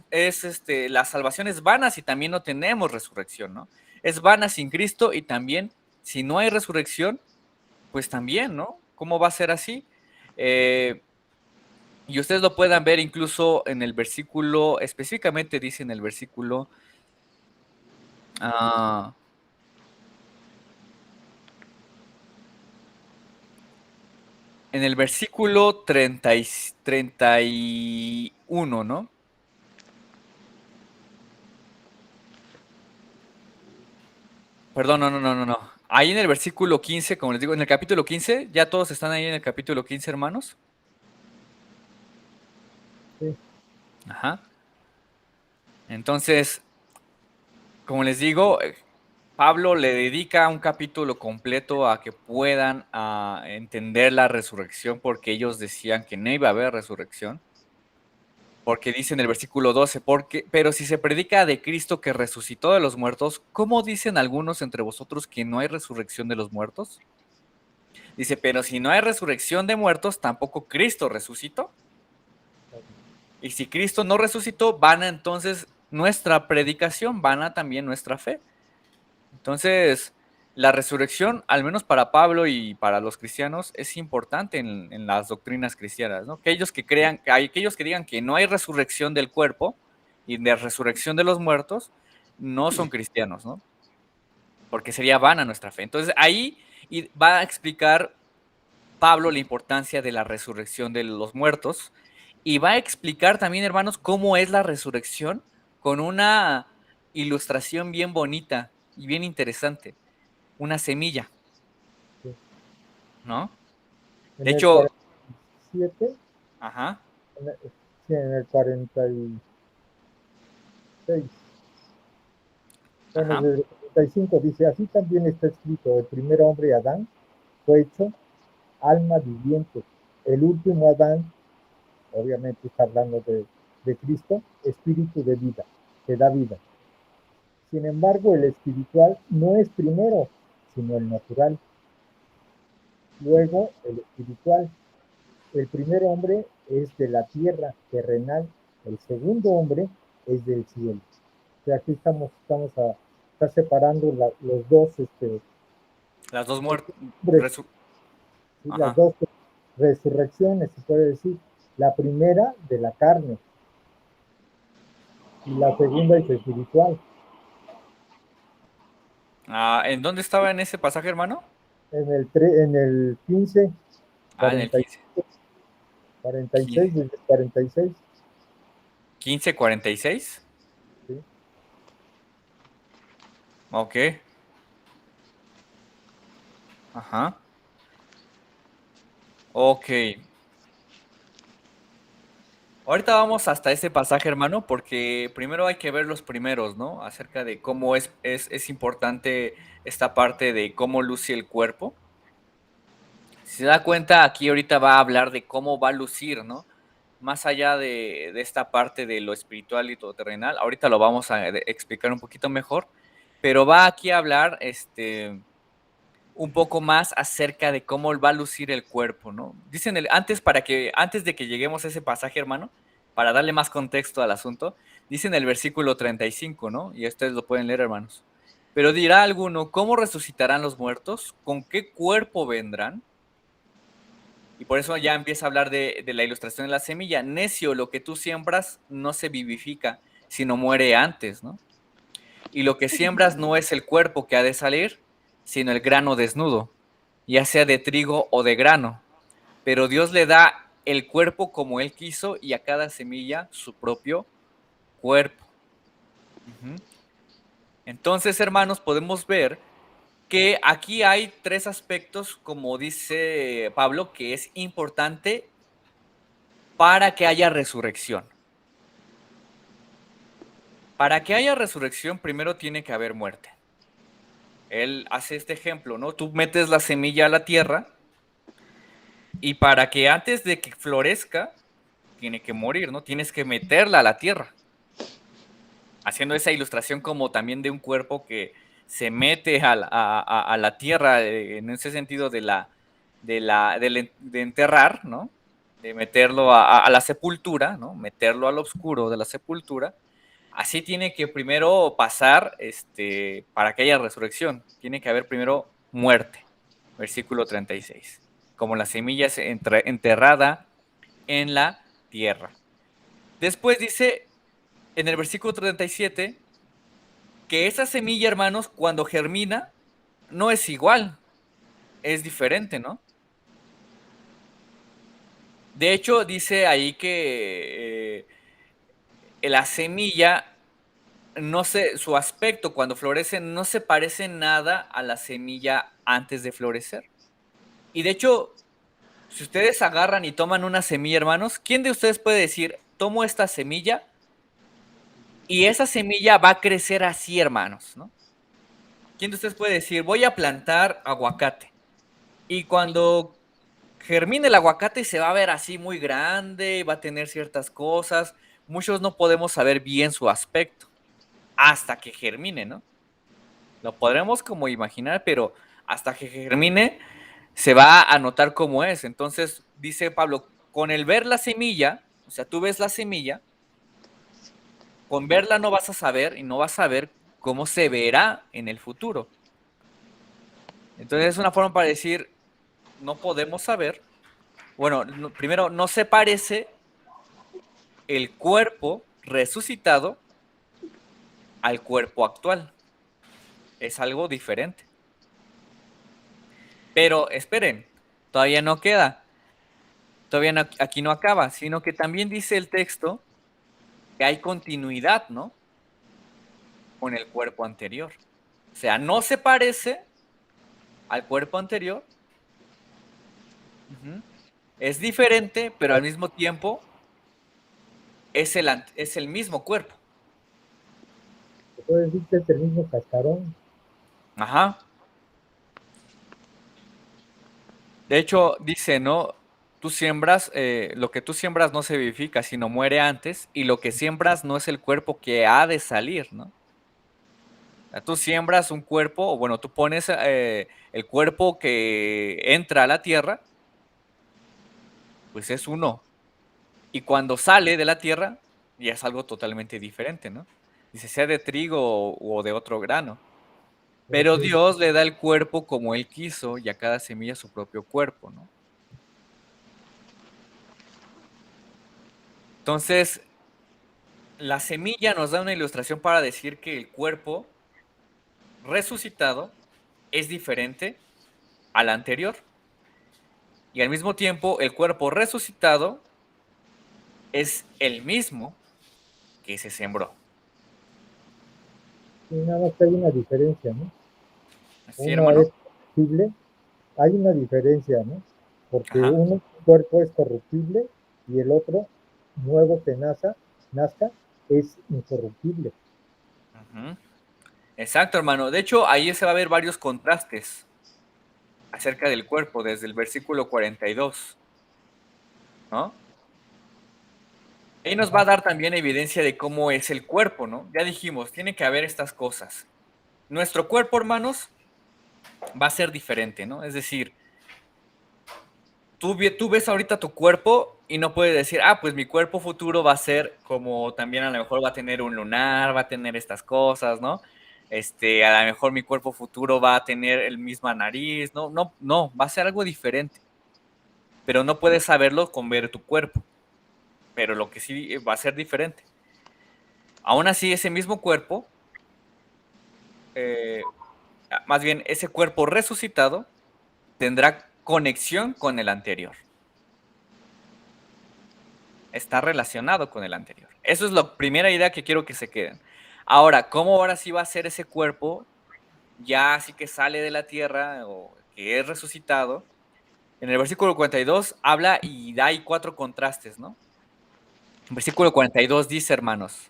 la salvación es vana si también no tenemos resurrección, ¿no? Es vana sin Cristo y también si no hay resurrección, pues también, ¿no? ¿Cómo va a ser así? Y ustedes lo puedan ver incluso en el versículo, específicamente dice en el versículo, en el versículo 31, ¿no? Perdón, no. Ahí en el versículo 15, como les digo, en el capítulo 15, ¿ya todos están ahí en el capítulo 15, hermanos? Sí. Ajá. Entonces, como les digo, Pablo le dedica un capítulo completo a que puedan entender la resurrección, porque ellos decían que no iba a haber resurrección. Porque dice en el versículo 12, pero si se predica de Cristo que resucitó de los muertos, ¿cómo dicen algunos entre vosotros que no hay resurrección de los muertos? Dice, pero si no hay resurrección de muertos, tampoco Cristo resucitó. Y si Cristo no resucitó, vana entonces nuestra predicación, vana también nuestra fe. Entonces, la resurrección, al menos para Pablo y para los cristianos, es importante en las doctrinas cristianas, ¿no? Aquellos que digan que no hay resurrección del cuerpo y de resurrección de los muertos, no son cristianos, ¿no? Porque sería vana nuestra fe. Entonces, ahí va a explicar Pablo la importancia de la resurrección de los muertos y va a explicar también, hermanos, cómo es la resurrección con una ilustración bien bonita y bien interesante. Una semilla, ¿no? En De el hecho, 47, ajá, sí, en el 46. Bueno, ajá, desde el 45 dice, así también está escrito, el primer hombre Adán fue hecho alma viviente. El último Adán, obviamente está hablando de Cristo, espíritu de vida, que da vida. Sin embargo, el espiritual no es primero, sino el natural. Luego, el espiritual. El primer hombre es de la tierra terrenal, el segundo hombre es del cielo. O sea, aquí está separando los dos, Las dos muertes. las dos resurrecciones, se puede decir. La primera de la carne y la segunda es espiritual. ¿En dónde estaba en ese pasaje, hermano? En el 15, En el 15. 46, desde 46. 15:46. Sí. Ok. Ajá. Ok. Ahorita vamos hasta ese pasaje, hermano, porque primero hay que ver los primeros, ¿no? Acerca de cómo es importante esta parte de cómo luce el cuerpo. Si se da cuenta, aquí ahorita va a hablar de cómo va a lucir, ¿no? Más allá de esta parte de lo espiritual y lo terrenal, ahorita lo vamos a explicar un poquito mejor, pero va aquí a hablar un poco más acerca de cómo va a lucir el cuerpo, ¿no? Dicen antes de que lleguemos a ese pasaje, hermano, para darle más contexto al asunto, dicen el versículo 35, ¿no? Y ustedes lo pueden leer, hermanos. Pero dirá alguno, ¿cómo resucitarán los muertos? ¿Con qué cuerpo vendrán? Y por eso ya empieza a hablar de la ilustración de la semilla. Necio, lo que tú siembras no se vivifica, sino muere antes, ¿no? Y lo que siembras no es el cuerpo que ha de salir, sino el grano desnudo, ya sea de trigo o de grano. Pero Dios le da el cuerpo como Él quiso y a cada semilla su propio cuerpo. Entonces, hermanos, podemos ver que aquí hay tres aspectos, como dice Pablo, que es importante para que haya resurrección. Para que haya resurrección, primero tiene que haber muerte. Él hace este ejemplo, ¿no? Tú metes la semilla a la tierra y para que antes de que florezca, tiene que morir, ¿no? Tienes que meterla a la tierra. Haciendo esa ilustración como también de un cuerpo que se mete a la tierra, en ese sentido de enterrar, ¿no? De meterlo a la sepultura, ¿no? Meterlo al oscuro de la sepultura. Así tiene que primero pasar, para que haya resurrección, tiene que haber primero muerte. Versículo 36. Como la semilla es enterrada en la tierra. Después dice en el versículo 37 que esa semilla, hermanos, cuando germina, no es igual, es diferente, ¿no? De hecho, dice ahí que la semilla, no sé, su aspecto cuando florece no se parece nada a la semilla antes de florecer. Y de hecho, si ustedes agarran y toman una semilla, hermanos, ¿quién de ustedes puede decir, tomo esta semilla y esa semilla va a crecer así, hermanos, ¿no? ¿Quién de ustedes puede decir, voy a plantar aguacate? Y cuando germine el aguacate se va a ver así muy grande, va a tener ciertas cosas. Muchos no podemos saber bien su aspecto hasta que germine, ¿no? Lo podremos como imaginar, pero hasta que germine se va a notar cómo es. Entonces, dice Pablo, con el ver la semilla, o sea, tú ves la semilla, con verla no vas a saber y no vas a ver cómo se verá en el futuro. Entonces es una forma para decir, no podemos saber. Bueno, primero, no se parece el cuerpo resucitado al cuerpo actual. Es algo diferente. Pero esperen, todavía no queda. Todavía no, aquí no acaba, sino que también dice el texto que hay continuidad, ¿no? Con el cuerpo anterior. O sea, no se parece al cuerpo anterior. Es diferente, pero al mismo tiempo es el mismo cuerpo. Se puede decir que es el mismo cascarón. Ajá. De hecho, dice, ¿no? tú siembras, lo que tú siembras no se vivifica, sino muere antes, y lo que siembras no es el cuerpo que ha de salir, ¿no? O sea, tú siembras un cuerpo, o bueno, tú pones el cuerpo que entra a la tierra, pues es uno. Y cuando sale de la tierra, ya es algo totalmente diferente, ¿no? Dice, sea de trigo o de otro grano. Pero Ok. Dios le da el cuerpo como Él quiso y a cada semilla su propio cuerpo, ¿no? Entonces, la semilla nos da una ilustración para decir que el cuerpo resucitado es diferente al anterior. Y al mismo tiempo, el cuerpo resucitado es el mismo que se sembró. Y nada más que hay una diferencia, ¿no? ¿Sí, Uno hermano? es corruptible, hay una diferencia, ¿no? Porque Ajá. uno cuerpo es corruptible y el otro, nuevo que nazca, es incorruptible. Ujú. Exacto, hermano. De hecho, ahí se va a ver varios contrastes acerca del cuerpo desde el versículo 42, ¿no? Ahí nos va a dar también evidencia de cómo es el cuerpo, ¿no? Ya dijimos, tiene que haber estas cosas. Nuestro cuerpo, hermanos, va a ser diferente, ¿no? Es decir, tú ves ahorita tu cuerpo y no puedes decir, ah, pues mi cuerpo futuro va a ser como también a lo mejor va a tener un lunar, va a tener estas cosas, ¿no? A lo mejor mi cuerpo futuro va a tener el misma nariz, no, no, no, va a ser algo diferente. Pero no puedes saberlo con ver tu cuerpo. Pero lo que sí va a ser diferente. Aún así, ese mismo cuerpo, eh, más bien ese cuerpo resucitado, tendrá conexión con el anterior. Está relacionado con el anterior. Eso es la primera idea que quiero que se queden. Ahora, ¿cómo ahora sí va a ser ese cuerpo ya así que sale de la tierra o que es resucitado? En el versículo 42 habla y da ahí 4 contrastes, ¿no? En versículo 42 dice, hermanos,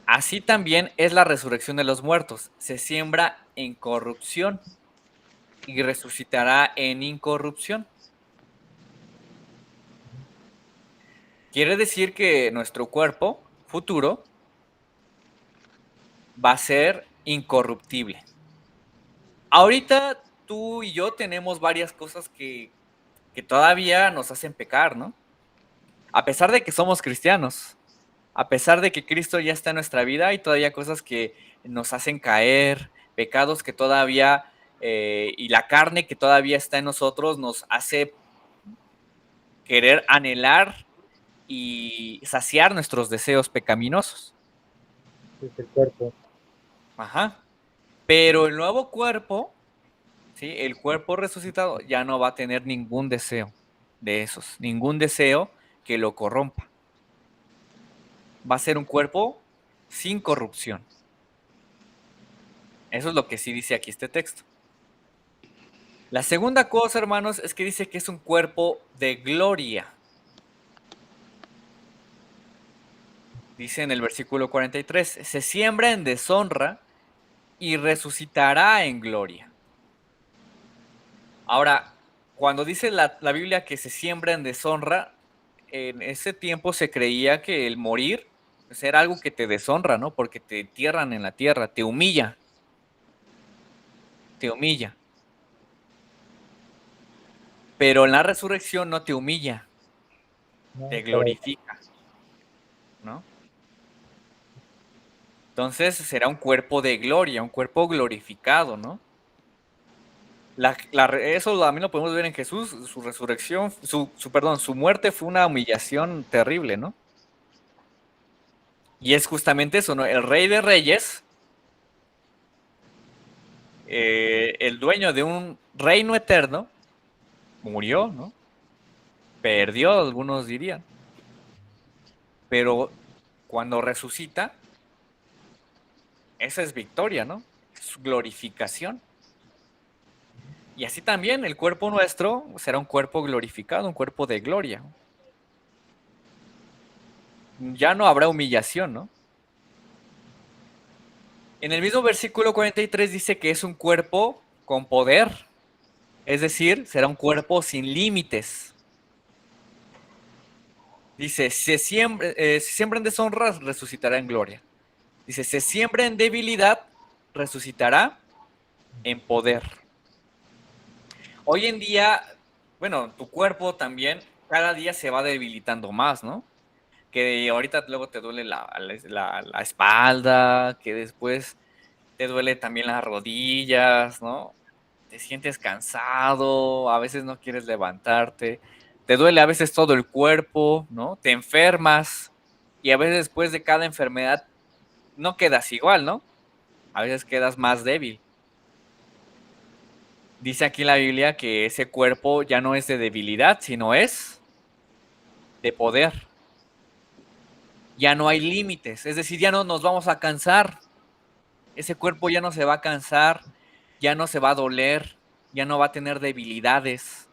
así también es la resurrección de los muertos. Se siembra en corrupción y resucitará en incorrupción. Quiere decir que nuestro cuerpo futuro va a ser incorruptible. Ahorita tú y yo tenemos varias cosas que todavía nos hacen pecar, ¿no? A pesar de que somos cristianos, a pesar de que Cristo ya está en nuestra vida, hay todavía cosas que nos hacen caer, pecados que todavía, y la carne que todavía está en nosotros nos hace querer anhelar y saciar nuestros deseos pecaminosos. Es el cuerpo. Ajá. Pero el nuevo cuerpo, ¿sí? El cuerpo resucitado ya no va a tener ningún deseo de esos, ningún deseo que lo corrompa. Va a ser un cuerpo sin corrupción. Eso es lo que sí dice aquí este texto. La segunda cosa, hermanos, es que dice que es un cuerpo de gloria. Dice en el versículo 43, se siembra en deshonra y resucitará en gloria. Ahora, cuando dice la Biblia que se siembra en deshonra, en ese tiempo se creía que el morir pues, era algo que te deshonra, ¿no? Porque te entierran en la tierra, te humilla. Te humilla. Pero en la resurrección no te humilla, ¿No? te glorifica, ¿no? Entonces será un cuerpo de gloria, un cuerpo glorificado, ¿no? Eso también lo podemos ver en Jesús, su resurrección, su muerte fue una humillación terrible, ¿no? Y es justamente eso, ¿no? El Rey de Reyes, el dueño de un reino eterno, murió, ¿no? Perdió, algunos dirían. Pero cuando resucita, esa es victoria, ¿no? Es glorificación. Y así también el cuerpo nuestro será un cuerpo glorificado, un cuerpo de gloria. Ya no habrá humillación, ¿no? En el mismo versículo 43 dice que es un cuerpo con poder. Es decir, será un cuerpo sin límites. Dice, si siembra en deshonra, resucitará en gloria. Dice, se siembra en debilidad, resucitará en poder. Hoy en día, bueno, tu cuerpo también cada día se va debilitando más, ¿no? Que ahorita luego te duele la espalda, que después te duele también las rodillas, ¿no? Te sientes cansado, a veces no quieres levantarte, te duele a veces todo el cuerpo, ¿no? Te enfermas y a veces después de cada enfermedad no quedas igual, ¿no? A veces quedas más débil. Dice aquí la Biblia que ese cuerpo ya no es de debilidad, sino es de poder. Ya no hay límites, es decir, ya no nos vamos a cansar. Ese cuerpo ya no se va a cansar, ya no se va a doler, ya no va a tener debilidades,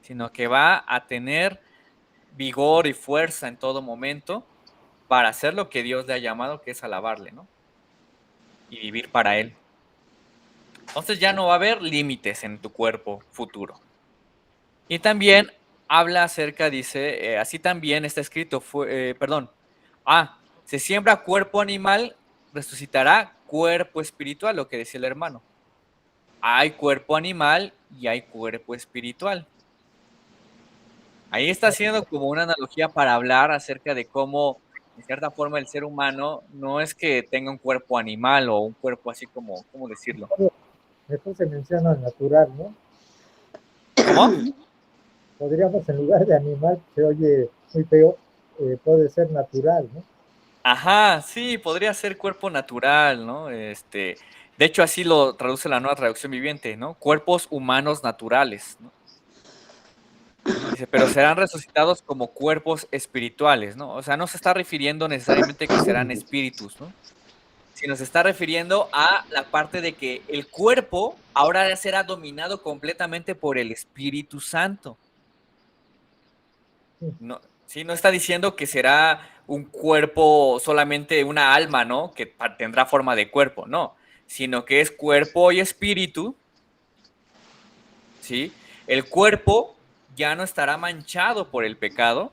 sino que va a tener vigor y fuerza en todo momento para hacer lo que Dios le ha llamado, que es alabarle, ¿no? Y vivir para Él. Entonces ya no va a haber límites en tu cuerpo futuro. Y también habla acerca, dice, así también está escrito, se siembra cuerpo animal, resucitará cuerpo espiritual, lo que decía el hermano. Hay cuerpo animal y hay cuerpo espiritual. Ahí está haciendo como una analogía para hablar acerca de cómo, en cierta forma, el ser humano no es que tenga un cuerpo animal o un cuerpo así como, ¿cómo decirlo? Mejor se menciona natural, ¿no? ¿Cómo? Podríamos, en lugar de animal, se oye muy feo, puede ser natural, ¿no? Ajá, sí, podría ser cuerpo natural, ¿no? De hecho, así lo traduce la Nueva Traducción Viviente, ¿no? Cuerpos humanos naturales, ¿no? Dice, pero serán resucitados como cuerpos espirituales, ¿no? O sea, no se está refiriendo necesariamente que serán espíritus, ¿no? Sino se está refiriendo a la parte de que el cuerpo ahora será dominado completamente por el Espíritu Santo. No, sí, no está diciendo que será un cuerpo, solamente una alma, ¿no? Que tendrá forma de cuerpo, no, sino que es cuerpo y espíritu, ¿sí? El cuerpo ya no estará manchado por el pecado,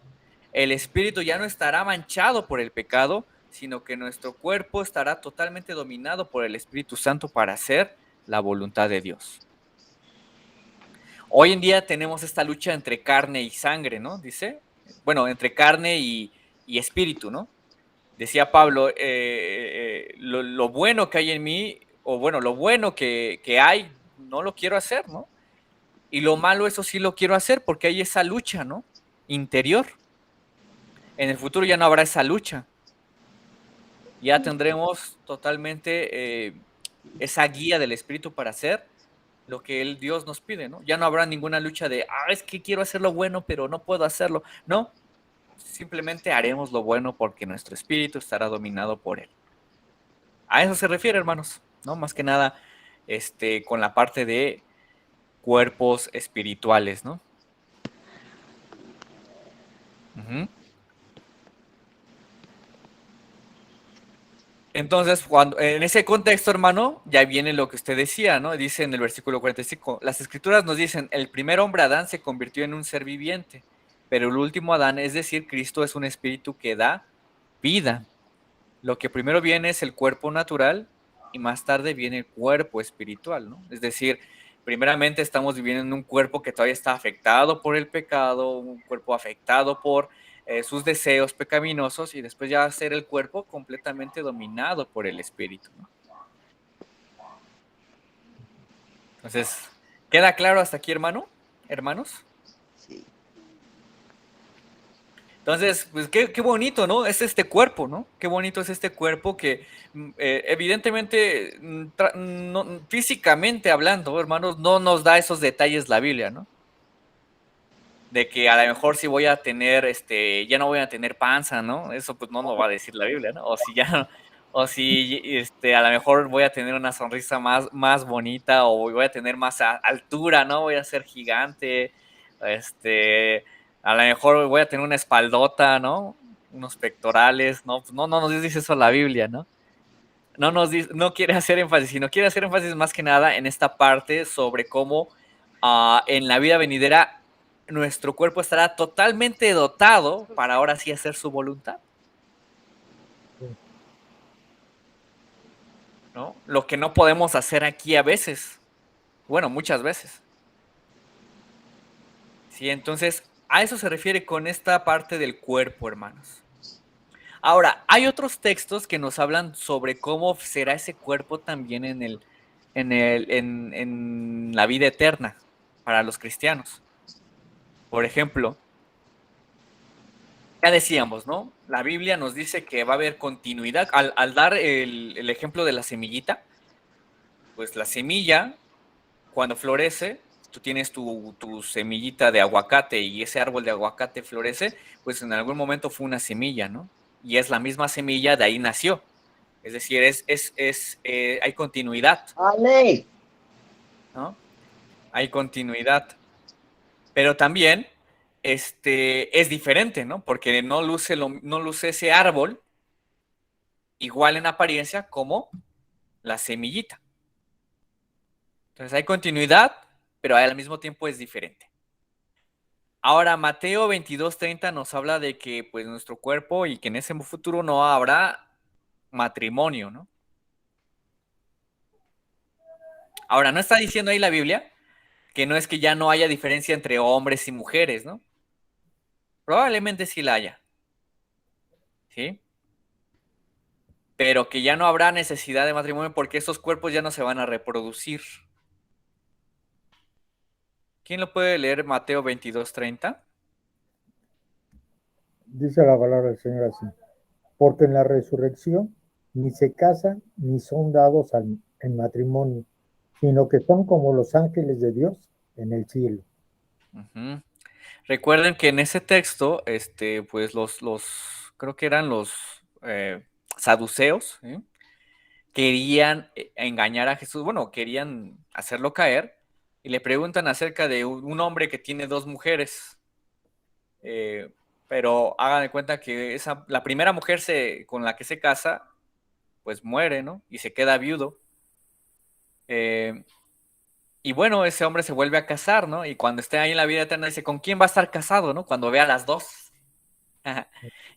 el espíritu ya no estará manchado por el pecado, sino que nuestro cuerpo estará totalmente dominado por el Espíritu Santo para hacer la voluntad de Dios. Hoy en día tenemos esta lucha entre carne y sangre, ¿no? Dice, bueno, entre carne y espíritu, ¿no? Decía Pablo, lo bueno que hay en mí, o bueno, lo bueno que hay, no lo quiero hacer, ¿no? Y lo malo, eso sí lo quiero hacer, porque hay esa lucha, ¿no? Interior. En el futuro ya no habrá esa lucha. Ya tendremos totalmente esa guía del Espíritu para hacer lo que Dios nos pide, ¿no? Ya no habrá ninguna lucha de, es que quiero hacer lo bueno, pero no puedo hacerlo. No, simplemente haremos lo bueno porque nuestro espíritu estará dominado por Él. A eso se refiere, hermanos, ¿no? Más que nada, con la parte de cuerpos espirituales, ¿no? Uh-huh. Entonces, en ese contexto, hermano, ya viene lo que usted decía, ¿no? Dice en el versículo 45, las escrituras nos dicen, el primer hombre Adán se convirtió en un ser viviente, pero el último Adán, es decir, Cristo, es un espíritu que da vida. Lo que primero viene es el cuerpo natural y más tarde viene el cuerpo espiritual, ¿no? Es decir, primeramente estamos viviendo en un cuerpo que todavía está afectado por el pecado, un cuerpo afectado por sus deseos pecaminosos y después ya va a ser el cuerpo completamente dominado por el espíritu, ¿no? Entonces, ¿queda claro hasta aquí, hermanos? Sí. Entonces, pues qué bonito, ¿no? Es este cuerpo, ¿no? Qué bonito es este cuerpo que evidentemente, físicamente hablando, hermanos, no nos da esos detalles la Biblia, ¿no? De que a lo mejor si voy a tener, ya no voy a tener panza, ¿no? Eso pues no nos va a decir la Biblia, ¿no? O si a lo mejor voy a tener una sonrisa más bonita o voy a tener más altura, ¿no? Voy a ser gigante, a lo mejor voy a tener una espaldota, ¿no? Unos pectorales, ¿no? Pues no nos dice eso la Biblia, ¿no? No quiere hacer énfasis, sino quiere hacer énfasis más que nada en esta parte sobre cómo en la vida venidera nuestro cuerpo estará totalmente dotado para ahora sí hacer su voluntad. ¿No? Lo que no podemos hacer aquí a veces. Bueno, muchas veces. Sí, entonces a eso se refiere con esta parte del cuerpo, hermanos. Ahora, hay otros textos que nos hablan sobre cómo será ese cuerpo también en la vida eterna para los cristianos. Por ejemplo, ya decíamos, ¿no? La Biblia nos dice que va a haber continuidad. Al dar el ejemplo de la semillita, pues la semilla, cuando florece, tú tienes tu semillita de aguacate y ese árbol de aguacate florece, pues en algún momento fue una semilla, ¿no? Y es la misma semilla, de ahí nació. Es decir, hay continuidad, ¿no? Hay continuidad. Pero también es diferente, ¿no? Porque no luce ese árbol igual en apariencia como la semillita. Entonces hay continuidad, pero al mismo tiempo es diferente. Ahora, Mateo 22:30 nos habla de que pues nuestro cuerpo y que en ese futuro no habrá matrimonio, ¿no? Ahora, no está diciendo ahí la Biblia que no es que ya no haya diferencia entre hombres y mujeres, ¿no? Probablemente sí la haya, ¿sí? Pero que ya no habrá necesidad de matrimonio porque esos cuerpos ya no se van a reproducir. ¿Quién lo puede leer? Mateo 22:30. Dice la palabra del Señor así: porque en la resurrección ni se casan ni son dados en matrimonio, sino que son como los ángeles de Dios en el cielo. Uh-huh. Recuerden que en ese texto, pues creo que eran los saduceos, ¿sí? Querían engañar a Jesús, bueno, querían hacerlo caer, y le preguntan acerca de un hombre que tiene dos mujeres, pero hagan de cuenta que la primera mujer con la que se casa, pues muere, ¿no? Y se queda viudo. Y bueno, ese hombre se vuelve a casar, ¿no? Y cuando esté ahí en la vida eterna dice, ¿con quién va a estar casado, no? Cuando vea a las dos.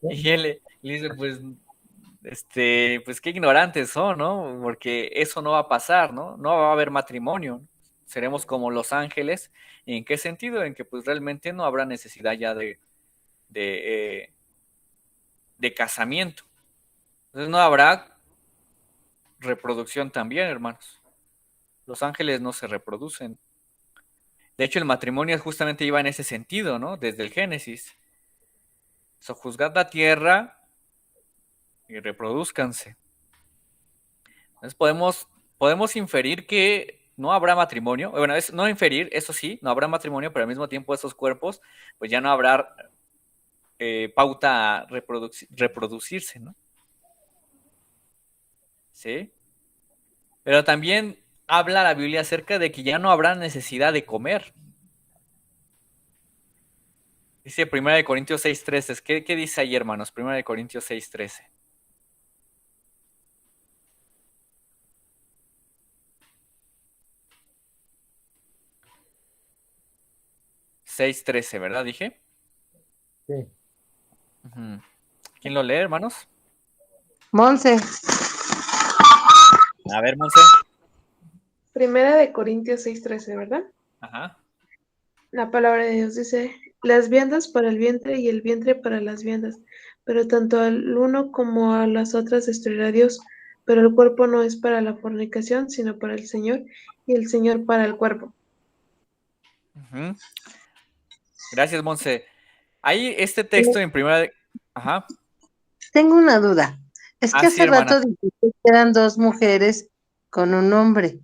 Y él le dice, pues qué ignorantes son, ¿no? Porque eso no va a pasar, ¿no? No va a haber matrimonio. Seremos como los ángeles. ¿Y en qué sentido? En que pues realmente no habrá necesidad ya de casamiento. Entonces no habrá reproducción también, hermanos. Los ángeles no se reproducen. De hecho, el matrimonio justamente iba en ese sentido, ¿no? Desde el Génesis. Sojuzgad la tierra y reproduzcanse. Entonces podemos inferir que no habrá matrimonio. Bueno, no inferir, eso sí, no habrá matrimonio, pero al mismo tiempo esos cuerpos, pues ya no habrá pauta a reproducirse, ¿no? ¿Sí? Pero también habla la Biblia acerca de que ya no habrá necesidad de comer. Dice 1 Corintios 6:13. ¿Qué dice ahí, hermanos? 1 Corintios 6:13. 6:13, ¿verdad? Dije. Sí. Uh-huh. ¿Quién lo lee, hermanos? Monse. A ver, Monse. Primera de Corintios 6:13, ¿verdad? Ajá. La palabra de Dios dice, las viandas para el vientre y el vientre para las viandas, pero tanto al uno como a las otras destruirá Dios, pero el cuerpo no es para la fornicación, sino para el Señor, y el Señor para el cuerpo. Uh-huh. Gracias, Monse. Ahí este texto en primera. Ajá. Tengo una duda. Es que Sí, hace hermana. rato dijiste que eran dos mujeres con un hombre.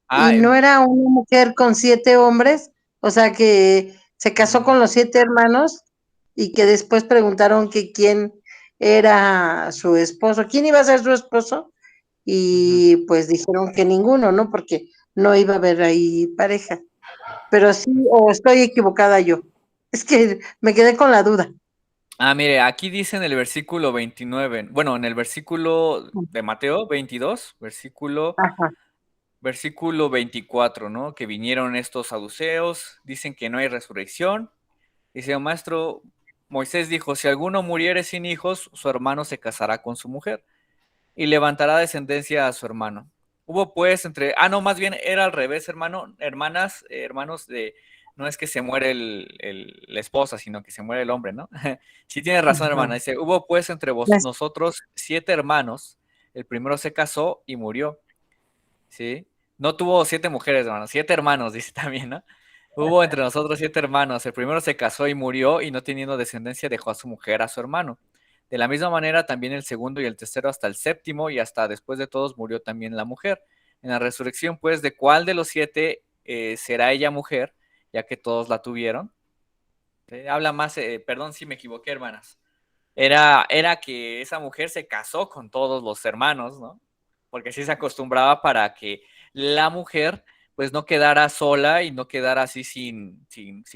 Ah, ¿Y no era una mujer con 7 hombres? O sea, que se casó con los 7 hermanos y que después preguntaron que quién era su esposo, quién iba a ser su esposo, y pues dijeron que ninguno, ¿no? Porque no iba a haber ahí pareja. Pero sí, o estoy equivocada yo. Es que me quedé con la duda. Mire, aquí dice en el versículo 29, bueno, en el versículo de Mateo 22, versículo Ajá. versículo 24, ¿no? Que vinieron estos saduceos, dicen que no hay resurrección. Dice, maestro, Moisés dijo, si alguno muriere sin hijos, su hermano se casará con su mujer y levantará descendencia a su hermano. Hubo pues no, más bien era al revés, hermanas, hermanos, no es que se muere la esposa, sino que se muere el hombre, ¿no? Sí tienes razón, hermana. Dice, hubo pues entre nosotros 7 hermanos, el primero se casó y murió, ¿sí? No tuvo 7 mujeres, hermano, 7 hermanos, dice también, ¿no? Hubo entre nosotros 7 hermanos, el primero se casó y murió, y no teniendo descendencia dejó a su mujer a su hermano. De la misma manera, también el segundo y el tercero hasta el séptimo, y hasta después de todos murió también la mujer. En la resurrección, pues, ¿de cuál de los 7 será ella mujer, ya que todos la tuvieron? Habla más, perdón si me equivoqué, hermanas. Era que esa mujer se casó con todos los hermanos, ¿no? Porque así se acostumbraba para que la mujer pues no quedara sola y no quedara así sin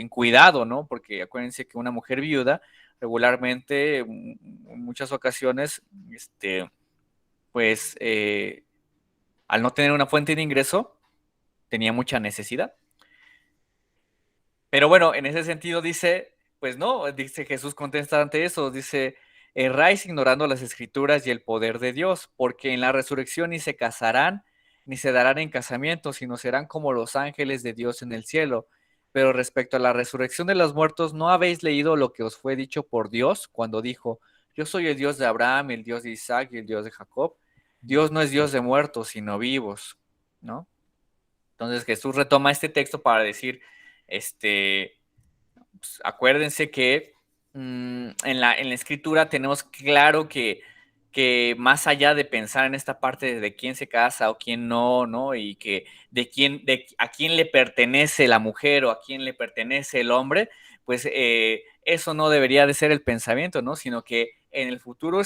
cuidado, ¿no? Porque acuérdense que una mujer viuda regularmente en muchas ocasiones, pues al no tener una fuente de ingreso, tenía mucha necesidad. Pero bueno, en ese sentido dice, pues no, dice Jesús contesta ante eso, dice, erráis ignorando las escrituras y el poder de Dios, porque en la resurrección ni se casarán, ni se darán en casamiento, sino serán como los ángeles de Dios en el cielo. Pero respecto a la resurrección de los muertos, ¿no habéis leído lo que os fue dicho por Dios cuando dijo, yo soy el Dios de Abraham, el Dios de Isaac y el Dios de Jacob? Dios no es Dios de muertos, sino vivos, ¿no? Entonces Jesús retoma este texto para decir, pues, acuérdense que en la escritura tenemos claro que más allá de pensar en esta parte de quién se casa o quién no, ¿no? Y que a quién le pertenece la mujer o a quién le pertenece el hombre, pues eso no debería de ser el pensamiento, ¿no? Sino que en el futuro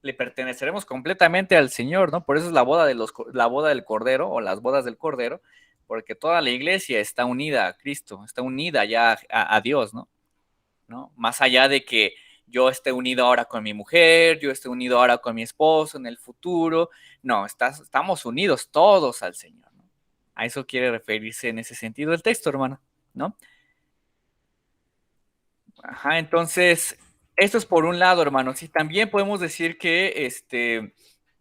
le perteneceremos completamente al Señor, ¿no? Por eso es la boda del Cordero o las bodas del Cordero, porque toda la iglesia está unida a Cristo, está unida ya a Dios, ¿no? Más allá de que yo esté unido ahora con mi mujer, yo esté unido ahora con mi esposo en el futuro, no, estamos unidos todos al Señor, ¿no? A eso quiere referirse en ese sentido el texto, hermano, ¿no? Ajá, entonces, esto es por un lado, hermanos, y también podemos decir que,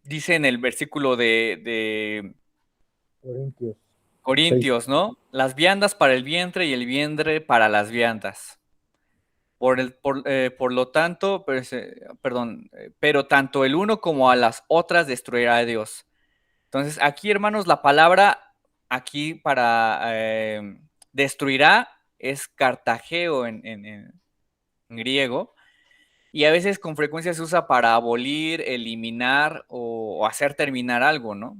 dice en el versículo de Corintios, ¿no? Las viandas para el vientre y el vientre para las viandas. Por lo tanto, pero tanto el uno como a las otras destruirá a Dios. Entonces, aquí, hermanos, la palabra aquí para destruirá es cartageo en griego, y a veces con frecuencia se usa para abolir, eliminar o hacer terminar algo, ¿no?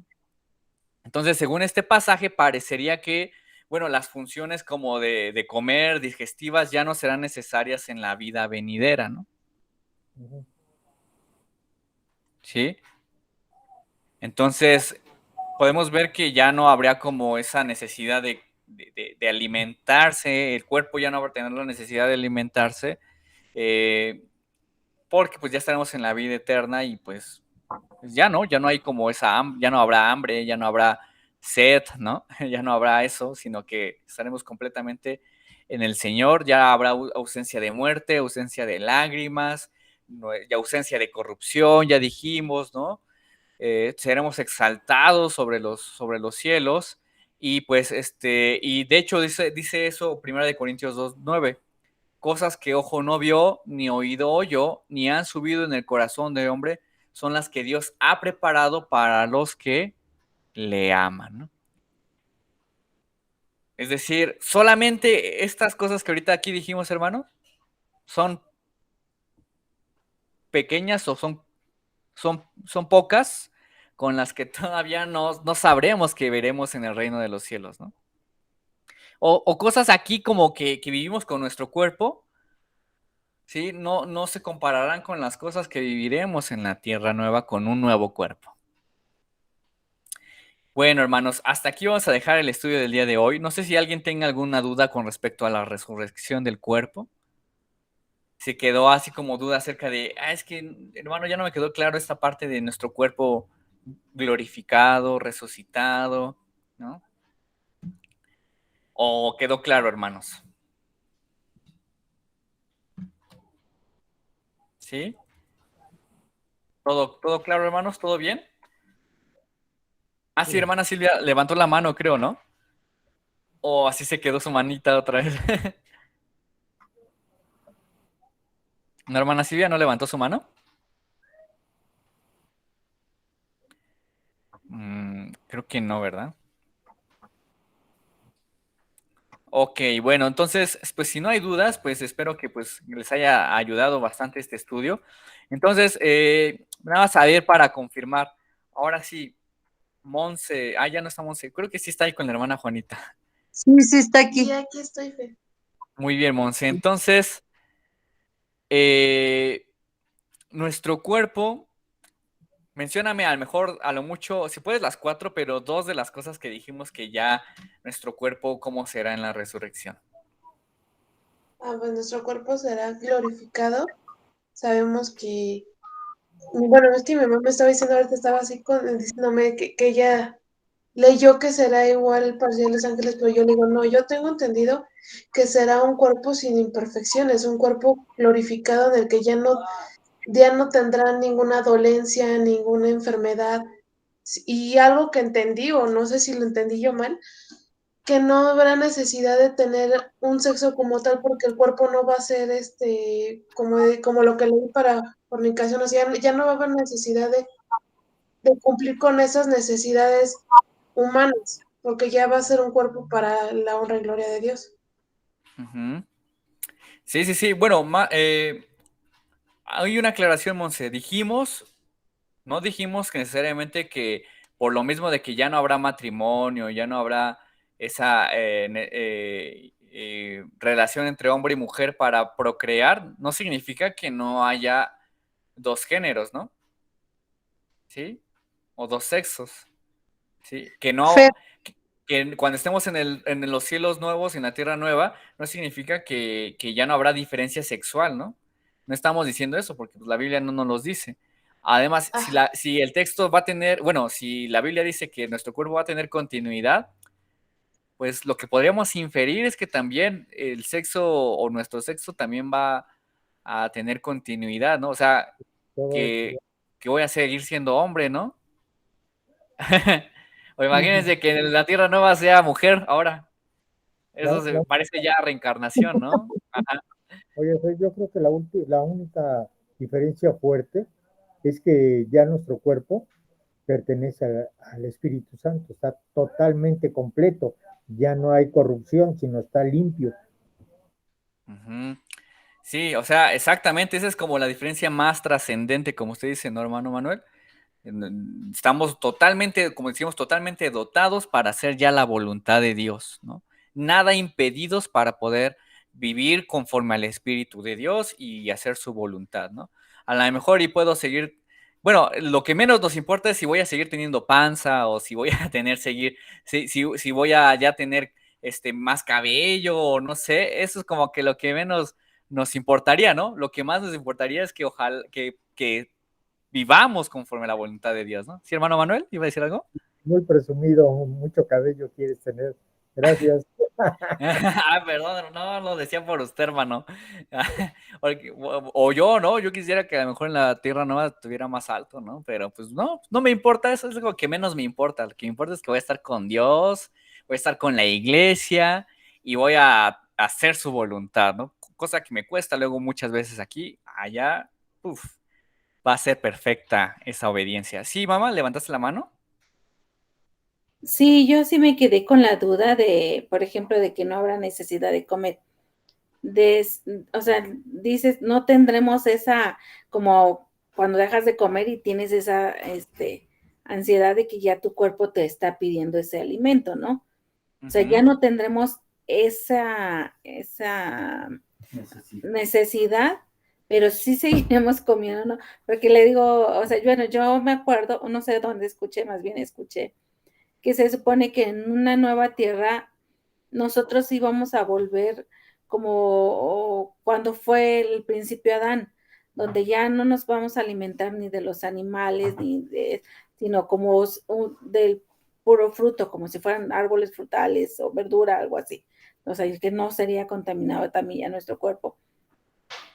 Entonces, según este pasaje, parecería que, bueno, las funciones como de comer, digestivas, ya no serán necesarias en la vida venidera, ¿no? ¿Sí? Entonces, podemos ver que ya no habría como esa necesidad de alimentarse, el cuerpo ya no va a tener la necesidad de alimentarse, porque pues ya estaremos en la vida eterna y pues ya no hay como ya no habrá hambre, ya no habrá sed, ¿no? Ya no habrá eso, sino que estaremos completamente en el Señor, ya habrá ausencia de muerte, ausencia de lágrimas, y ausencia de corrupción, ya dijimos, ¿no? Seremos exaltados sobre los cielos, y pues y de hecho dice eso 1 Corintios 2:9, cosas que ojo no vio, ni oído oyó, ni han subido en el corazón del hombre, son las que Dios ha preparado para los que le aman, ¿no? Es decir, solamente estas cosas que ahorita aquí dijimos, hermano, son pequeñas o son pocas con las que todavía no sabremos que veremos en el reino de los cielos, ¿no? O cosas aquí como que vivimos con nuestro cuerpo, ¿sí? No se compararán con las cosas que viviremos en la tierra nueva con un nuevo cuerpo. Bueno, hermanos, hasta aquí vamos a dejar el estudio del día de hoy. No sé si alguien tenga alguna duda con respecto a la resurrección del cuerpo. Se quedó así como duda acerca de, es que, hermano, ya no me quedó claro esta parte de nuestro cuerpo glorificado, resucitado. ¿no? ¿O quedó claro, hermanos? ¿Sí? ¿Todo claro, hermanos? ¿Todo bien? Ah, sí, hermana Silvia levantó la mano, creo, ¿no? O así se quedó su manita otra vez. ¿No, hermana Silvia no levantó su mano? Creo que no, ¿verdad? Ok, bueno, entonces, pues si no hay dudas, pues espero que pues les haya ayudado bastante este estudio. Entonces, nada más a ver para confirmar. Ahora sí, Monse, ya no está Monse, creo que sí está ahí con la hermana Juanita. Sí, sí está Y aquí. aquí estoy, Fe. Muy bien, Monse. Entonces, eh, nuestro cuerpo, mencióname a lo mejor, a lo mucho, si puedes las 4, pero 2 de las cosas que dijimos que ya nuestro cuerpo, ¿cómo será en la resurrección? Pues nuestro cuerpo será glorificado. Sabemos que, bueno, es que mi mamá me estaba diciendo ahorita, estaba así diciéndome que ella leyó que será igual para los ángeles, pero yo le digo, no, yo tengo entendido que será un cuerpo sin imperfecciones, un cuerpo glorificado en el que ya no tendrá ninguna dolencia, ninguna enfermedad. Y algo que entendí, o no sé si lo entendí yo mal, que no habrá necesidad de tener un sexo como tal, porque el cuerpo no va a ser como lo que leí para fornicación, o sea, ya no va a haber necesidad de cumplir con esas necesidades humanas, porque ya va a ser un cuerpo para la honra y gloria de Dios. Ujú. Sí, sí, sí. Bueno, hay una aclaración, Monse. No dijimos que necesariamente que por lo mismo de que ya no habrá matrimonio, ya no habrá esa relación entre hombre y mujer para procrear, no significa que no haya dos géneros, ¿no? ¿Sí? O dos sexos, ¿sí? Que Fer, no, que cuando estemos en los cielos nuevos y en la tierra nueva, no significa que ya no habrá diferencia sexual, ¿no? No estamos diciendo eso porque pues, la Biblia no nos los dice. Además, Ajá, si el texto va a tener, bueno, si la Biblia dice que nuestro cuerpo va a tener continuidad, pues lo que podríamos inferir es que también el sexo o nuestro sexo también va a tener continuidad, ¿no? O sea, todo que, que voy a seguir siendo hombre, ¿no? O imagínense que en la tierra nueva sea mujer ahora. la- Eso se la- parece ya reencarnación, ¿no? Ajá. oye, Fer, yo creo que la única diferencia fuerte es que ya nuestro cuerpo pertenece al Espíritu Santo, está totalmente completo, ya no hay corrupción, sino está limpio. Ujú. Sí, o sea, exactamente, esa es como la diferencia más trascendente, como usted dice, ¿no, hermano Manuel? Estamos totalmente, como decimos, totalmente dotados para hacer ya la voluntad de Dios, ¿no? Nada impedidos para poder vivir conforme al Espíritu de Dios y hacer su voluntad, ¿no? A lo mejor y puedo seguir, bueno, lo que menos nos importa es si voy a seguir teniendo panza o si voy a si voy a ya tener más cabello o no sé, eso es como que lo que menos nos importaría, ¿no? Lo que más nos importaría es que ojalá, que vivamos conforme a la voluntad de Dios, ¿no? ¿Sí, hermano Manuel? ¿Iba a decir algo? Muy presumido, mucho cabello quieres tener. Gracias. Perdón, no lo decía por usted, hermano. O yo, ¿no? Yo quisiera que a lo mejor en la tierra nueva estuviera más alto, ¿no? Pero pues no, no me importa, eso es lo que menos me importa. Lo que me importa es que voy a estar con Dios, voy a estar con la iglesia y voy a hacer su voluntad, ¿no? Cosa que me cuesta luego muchas veces aquí, allá, uf, va a ser perfecta esa obediencia. Sí, mamá, levantaste la mano. Sí, yo sí me quedé con la duda de, por ejemplo, de que no habrá necesidad de comer. O sea, dices, no tendremos esa, como cuando dejas de comer y tienes esa, ansiedad de que ya tu cuerpo te está pidiendo ese alimento, ¿no? O sea, ya Ujú. no tendremos esa necesidad, pero sí seguiremos comiendo, ¿no? Porque le digo, o sea, bueno, yo me acuerdo, no sé dónde escuché, más bien escuché, que se supone que en una nueva tierra nosotros íbamos a volver como cuando fue el principio Adán, donde ya no nos vamos a alimentar ni de los animales, sino como puro fruto, como si fueran árboles frutales o verdura, algo así. O sea, que no sería contaminado también ya nuestro cuerpo.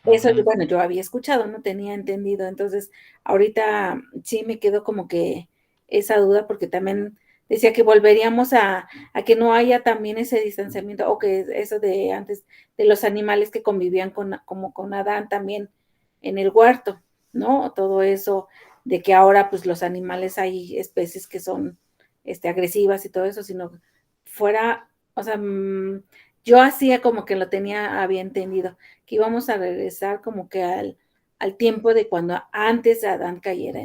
Eso, bueno, yo había escuchado, no tenía entendido. Entonces, ahorita sí me quedó como que esa duda, porque también decía que volveríamos a que no haya también ese distanciamiento, o que eso de antes, de los animales que convivían como con Adán también en el huerto, ¿no? Todo eso de que ahora pues los animales hay especies que son agresivas y todo eso, sino fuera, o sea, yo hacía como que había entendido, que íbamos a regresar como que al tiempo de cuando antes Adán cayera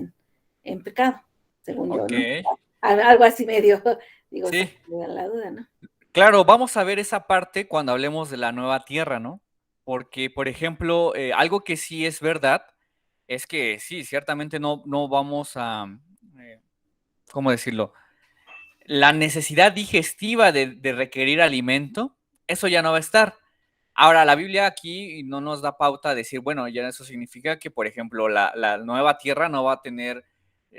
en pecado, según yo, Ok, ¿no? Algo así medio, digo, sí. la duda, ¿no? Claro, vamos a ver esa parte cuando hablemos de la nueva tierra, ¿no? Porque, por ejemplo, algo que sí es verdad es que sí, ciertamente no vamos a, eh, ¿cómo decirlo? La necesidad digestiva de requerir alimento, eso ya no va a estar. Ahora, la Biblia aquí no nos da pauta a decir, bueno, ya eso significa que, por ejemplo, la nueva tierra no va a tener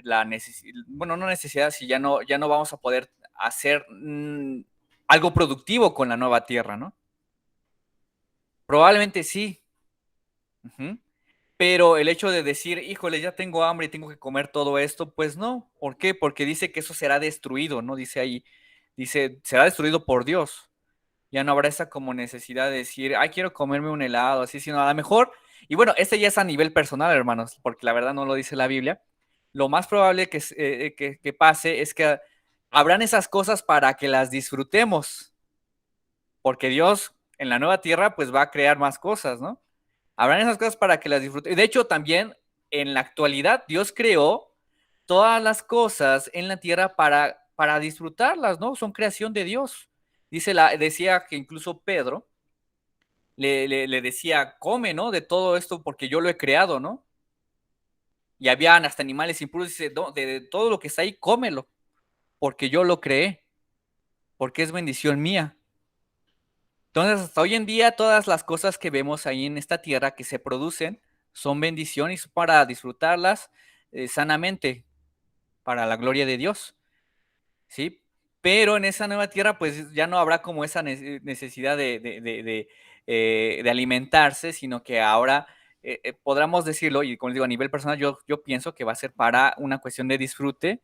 la necesidad, bueno, no necesidad, si ya no vamos a poder hacer algo productivo con la nueva tierra, ¿no? Probablemente sí. Ujú. Pero el hecho de decir, híjole, ya tengo hambre y tengo que comer todo esto, pues no. ¿Por qué? Porque dice que eso será destruido, ¿no? Dice ahí, dice, será destruido por Dios. Ya no habrá esa como necesidad de decir, ay, quiero comerme un helado, así, sino a lo mejor, y bueno, este ya es a nivel personal, hermanos, porque la verdad no lo dice la Biblia. Lo más probable que pase es que habrán esas cosas para que las disfrutemos, porque Dios en la nueva tierra pues va a crear más cosas, ¿no? Habrán esas cosas para que las disfruten. De hecho, también en la actualidad Dios creó todas las cosas en la tierra para disfrutarlas, ¿no? Son creación de Dios. Decía que incluso Pedro le decía, come, ¿no? De todo esto porque yo lo he creado, ¿no? Y habían hasta animales impuros, dice, no, de todo lo que está ahí, cómelo, porque yo lo creé, porque es bendición mía. Entonces, hasta hoy en día, todas las cosas que vemos ahí en esta tierra que se producen son bendiciones para disfrutarlas sanamente, para la gloria de Dios, ¿sí? Pero en esa nueva tierra, pues ya no habrá como esa necesidad de alimentarse, sino que ahora podríamos decirlo, y como digo, a nivel personal, yo pienso que va a ser para una cuestión de disfrute,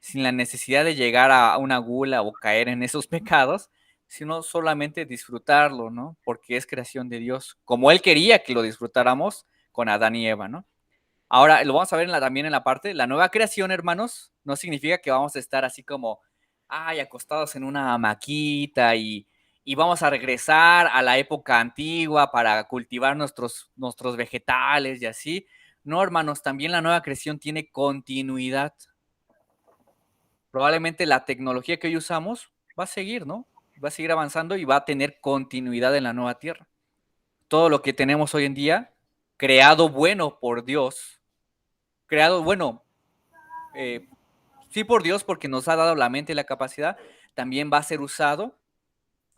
sin la necesidad de llegar a una gula o caer en esos pecados, sino solamente disfrutarlo, ¿no? Porque es creación de Dios, como Él quería que lo disfrutáramos con Adán y Eva, ¿no? Ahora, lo vamos a ver también en la parte, la nueva creación, hermanos, no significa que vamos a estar así como, ay, acostados en una hamaquita y vamos a regresar a la época antigua para cultivar nuestros vegetales y así. No, hermanos, también la nueva creación tiene continuidad. Probablemente la tecnología que hoy usamos va a seguir, ¿no? Va a seguir avanzando y va a tener continuidad en la nueva tierra. Todo lo que tenemos hoy en día, creado bueno por Dios, creado bueno, sí por Dios porque nos ha dado la mente y la capacidad, también va a ser usado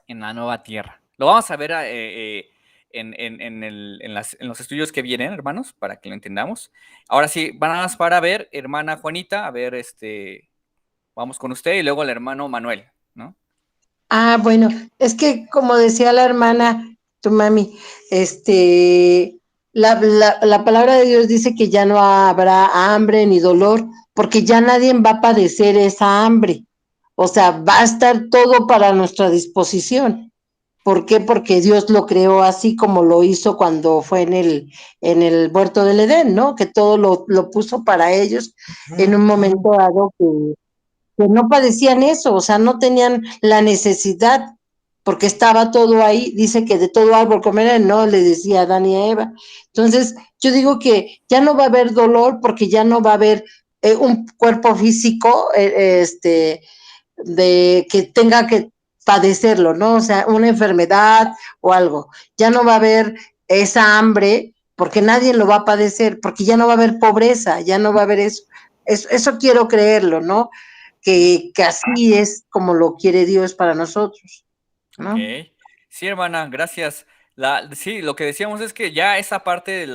en la nueva tierra. Lo vamos a ver en los estudios que vienen, hermanos, para que lo entendamos. Ahora sí, van a más para ver, hermana Juanita, a ver, vamos con usted y luego el hermano Manuel, ¿no? Ah, bueno, es que como decía la hermana, tu mami, la palabra de Dios dice que ya no habrá hambre ni dolor, porque ya nadie va a padecer esa hambre. O sea, va a estar todo para nuestra disposición. ¿Por qué? Porque Dios lo creó así como lo hizo cuando fue en el huerto del Edén, ¿no? Que todo lo puso para ellos en un momento dado que no padecían eso, o sea, no tenían la necesidad, porque estaba todo ahí, dice que de todo árbol comerán, no, le decía a Adán y a Eva. Entonces, yo digo que ya no va a haber dolor, porque ya no va a haber un cuerpo físico, de que tenga que padecerlo, ¿no? O sea, una enfermedad o algo. Ya no va a haber esa hambre, porque nadie lo va a padecer, porque ya no va a haber pobreza, ya no va a haber eso. Eso quiero creerlo, ¿no? Que así es como lo quiere Dios para nosotros, ¿no? Ok. Sí, hermana, gracias. Sí, lo que decíamos es que ya esa parte de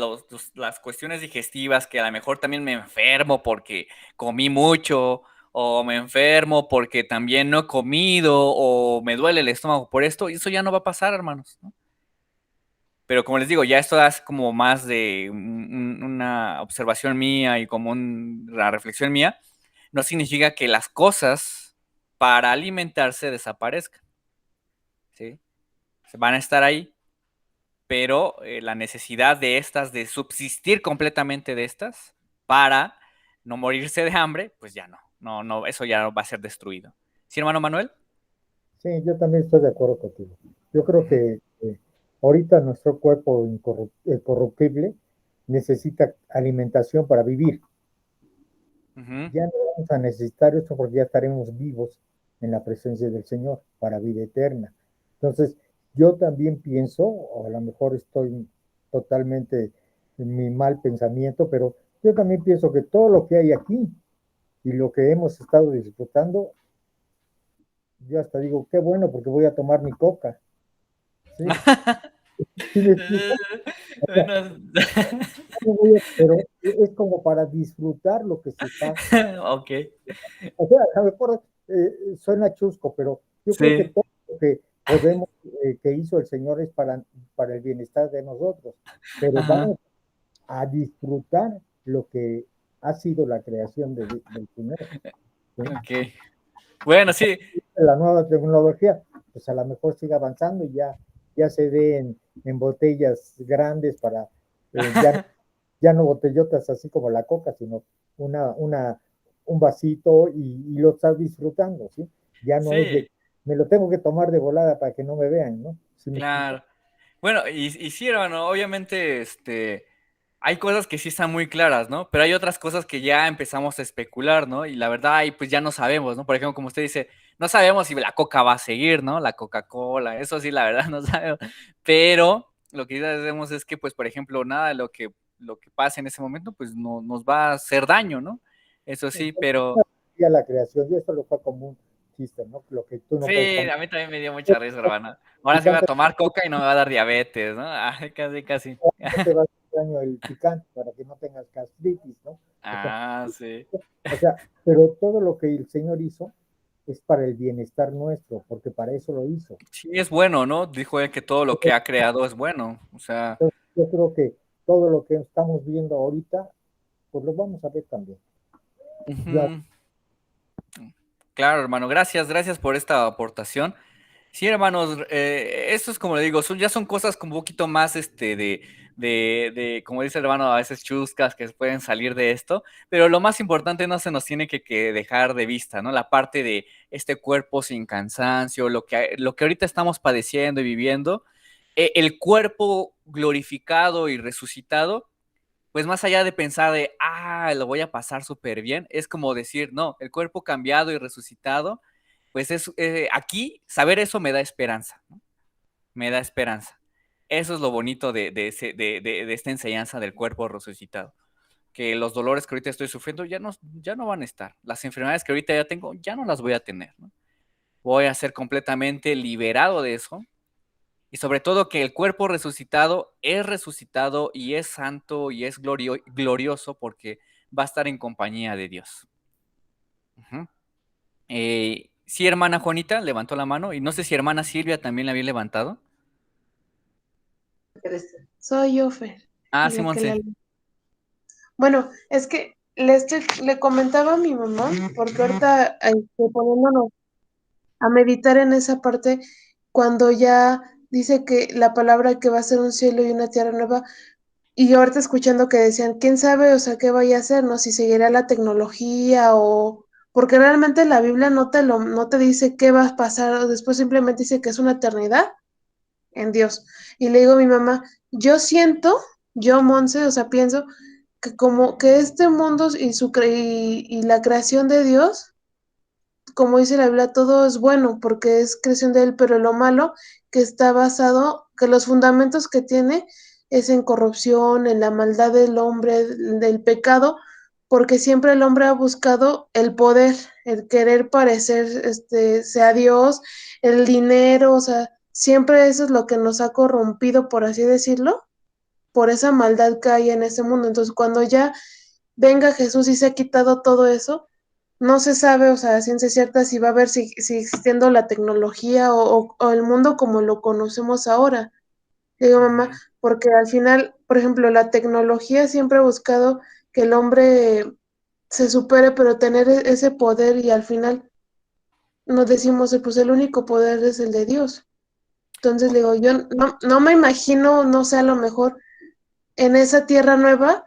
las cuestiones digestivas, que a lo mejor también me enfermo porque comí mucho o me enfermo porque también no he comido, o me duele el estómago por esto, y eso ya no va a pasar, hermanos, ¿no? Pero como les digo, ya esto es como más de una observación mía y como una reflexión mía, no significa que las cosas para alimentarse desaparezcan, ¿sí? Van a estar ahí, pero la necesidad de estas, de subsistir completamente de estas, para no morirse de hambre, pues ya no, eso ya va a ser destruido. ¿Sí, hermano Manuel? Sí, yo también estoy de acuerdo contigo. Yo creo que ahorita nuestro cuerpo corruptible necesita alimentación para vivir. Ya no vamos a necesitar esto porque ya estaremos vivos en la presencia del Señor para vida eterna. Entonces, yo también pienso, o a lo mejor estoy totalmente en mi mal pensamiento, pero yo también pienso que todo lo que hay aquí y lo que hemos estado disfrutando, yo hasta digo, qué bueno, porque voy a tomar mi coca. ¿Sí? ¿Sí me explico? O sea, Bueno, pero es como para disfrutar lo que se está. ok, O sea, a lo mejor suena chusco, pero yo creo que sí, todo lo que podemos, que hizo el Señor es para el bienestar de nosotros, pero ajá, vamos a disfrutar lo que ha sido la creación del Señor. ¿Sí? ok. Bueno, sí, La nueva tecnología, pues a lo mejor sigue avanzando y ya se ve en botellas grandes para ya no botellotas así como la coca, sino un vasito y lo estás disfrutando, ¿sí? Ya no es de, sí, me lo tengo que tomar de volada para que no me vean, ¿no? ¿Sí me explico? claro. Bueno, y sí, hermano, obviamente, hay cosas que sí están muy claras, ¿no? Pero hay otras cosas que ya empezamos a especular, ¿no? Y la verdad, ahí pues ya no sabemos, ¿no? Por ejemplo, como usted dice, no sabemos si la Coca va a seguir, ¿no? La Coca-Cola, eso sí, la verdad, no sabemos. Pero lo que sí sabemos es que, pues, por ejemplo, nada de lo que pase en ese momento, pues, no nos va a hacer daño, ¿no? Eso sí, pero Y a la creación, y esto lo fue como un chiste, ¿no? Lo que tú no puedes sí, comer, a mí también me dio mucha risa, hermano. Ahora sí voy a picante, tomar coca y no me va a dar diabetes, ¿no? Ay, casi, casi. no te va a hacer daño el picante para que no tengas gastritis, ¿no? O sea, Ah, sí. O sea, pero todo lo que el Señor hizo es para el bienestar nuestro, porque para eso lo hizo. Sí, es bueno, ¿no? Dijo él que todo lo que ha creado es bueno. O sea, Entonces, yo creo que todo lo que estamos viendo ahorita, pues lo vamos a ver también. Yo, ujú. Claro, hermano. Gracias por esta aportación. Sí, hermanos, esto es como le digo, ya son cosas como un poquito más, como dice el hermano, a veces chuscas que pueden salir de esto, pero lo más importante no se nos tiene que dejar de vista, ¿no? La parte de este cuerpo sin cansancio, lo que ahorita estamos padeciendo y viviendo, el cuerpo glorificado y resucitado, pues más allá de pensar lo voy a pasar súper bien, es como decir, no, el cuerpo cambiado y resucitado, pues es aquí, saber eso me da esperanza, ¿no? Me da esperanza. Eso es lo bonito de esta enseñanza del cuerpo resucitado, que los dolores que ahorita estoy sufriendo ya no van a estar. Las enfermedades que ahorita ya tengo, ya no las voy a tener, ¿no? Voy a ser completamente liberado de eso. Y sobre todo que el cuerpo resucitado y es santo y es glorioso porque va a estar en compañía de Dios. Ujú. Sí, hermana Juanita levantó la mano y no sé si hermana Silvia también la había levantado. Soy yo, Fer, Ah, la que la... Simonse. Bueno, es que le comentaba a mi mamá, porque ahorita poniéndonos a meditar en esa parte, cuando ya dice que la palabra que va a ser un cielo y una tierra nueva, y yo ahorita escuchando que decían, quién sabe, o sea, qué vaya a hacer, ¿no? Si seguirá la tecnología o... Porque realmente la Biblia no te dice qué va a pasar, después simplemente dice que es una eternidad en Dios. Y le digo a mi mamá, yo siento, yo, Monse, o sea, pienso que como que este mundo y la creación de Dios, como dice la Biblia, todo es bueno porque es creación de Él, pero lo malo que está basado, que los fundamentos que tiene es en corrupción, en la maldad del hombre, del pecado, porque siempre el hombre ha buscado el poder, el querer parecer, sea Dios, el dinero, o sea, siempre eso es lo que nos ha corrompido, por así decirlo, por esa maldad que hay en ese mundo. Entonces, cuando ya venga Jesús y se ha quitado todo eso, no se sabe, o sea, a ciencia cierta si va a haber, si existiendo la tecnología o el mundo como lo conocemos ahora. Digo, mamá, porque al final, por ejemplo, la tecnología siempre ha buscado que el hombre se supere, pero tener ese poder y al final nos decimos, pues el único poder es el de Dios. Entonces le digo, yo no me imagino, no sé, a lo mejor en esa tierra nueva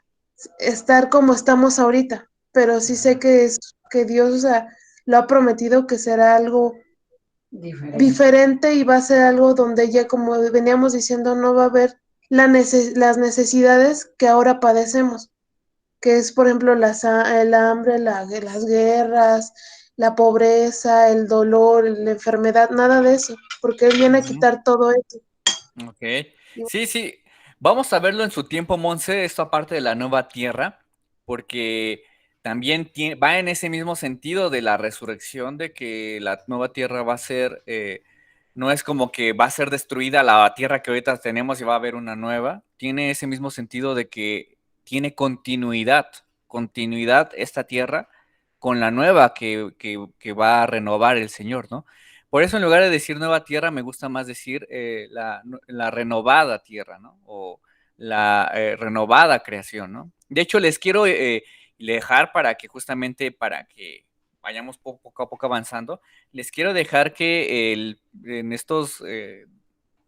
estar como estamos ahorita, pero sí sé que es que Dios, o sea, lo ha prometido que será algo diferente y va a ser algo donde ya, como veníamos diciendo, no va a haber las necesidades que ahora padecemos, que es, por ejemplo, el hambre, las guerras, la pobreza, el dolor, la enfermedad, nada de eso, porque Él viene a quitar todo eso. Ok. Sí, sí. Vamos a verlo en su tiempo, Monse, esta parte de la nueva tierra, porque también va en ese mismo sentido de la resurrección, de que la nueva tierra va a ser, no es como que va a ser destruida la tierra que ahorita tenemos y va a haber una nueva. Tiene ese mismo sentido de que tiene continuidad esta tierra con la nueva que va a renovar el Señor, ¿no? Por eso en lugar de decir nueva tierra, me gusta más decir la renovada tierra, ¿no? O la renovada creación, ¿no? De hecho, les quiero dejar para que vayamos poco a poco avanzando, les quiero dejar que en estos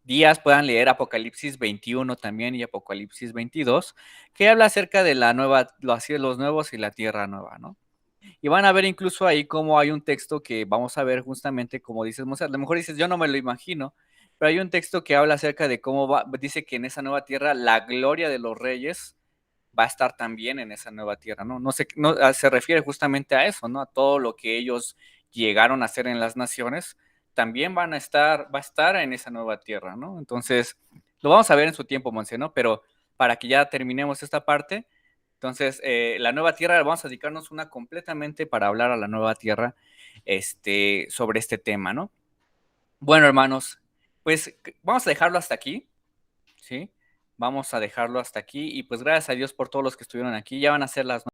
días puedan leer Apocalipsis 21 también y Apocalipsis 22, que habla acerca de la nueva, los cielos nuevos y la tierra nueva, ¿no? Y van a ver incluso ahí cómo hay un texto que vamos a ver justamente como dices, Monse, a lo mejor dices, yo no me lo imagino, pero hay un texto que habla acerca de cómo dice que en esa nueva tierra la gloria de los reyes va a estar también en esa nueva tierra, ¿no? No sé, no, se refiere justamente a eso, ¿no? A todo lo que ellos llegaron a hacer en las naciones, también va a estar en esa nueva tierra, ¿no? Entonces, lo vamos a ver en su tiempo, Monse, ¿no? Pero para que ya terminemos esta parte, entonces, la nueva tierra, vamos a dedicarnos una completamente para hablar a la nueva tierra, sobre este tema, ¿no? Bueno, hermanos, pues vamos a dejarlo hasta aquí, ¿sí? Vamos a dejarlo hasta aquí y pues gracias a Dios por todos los que estuvieron aquí. Ya van a ser las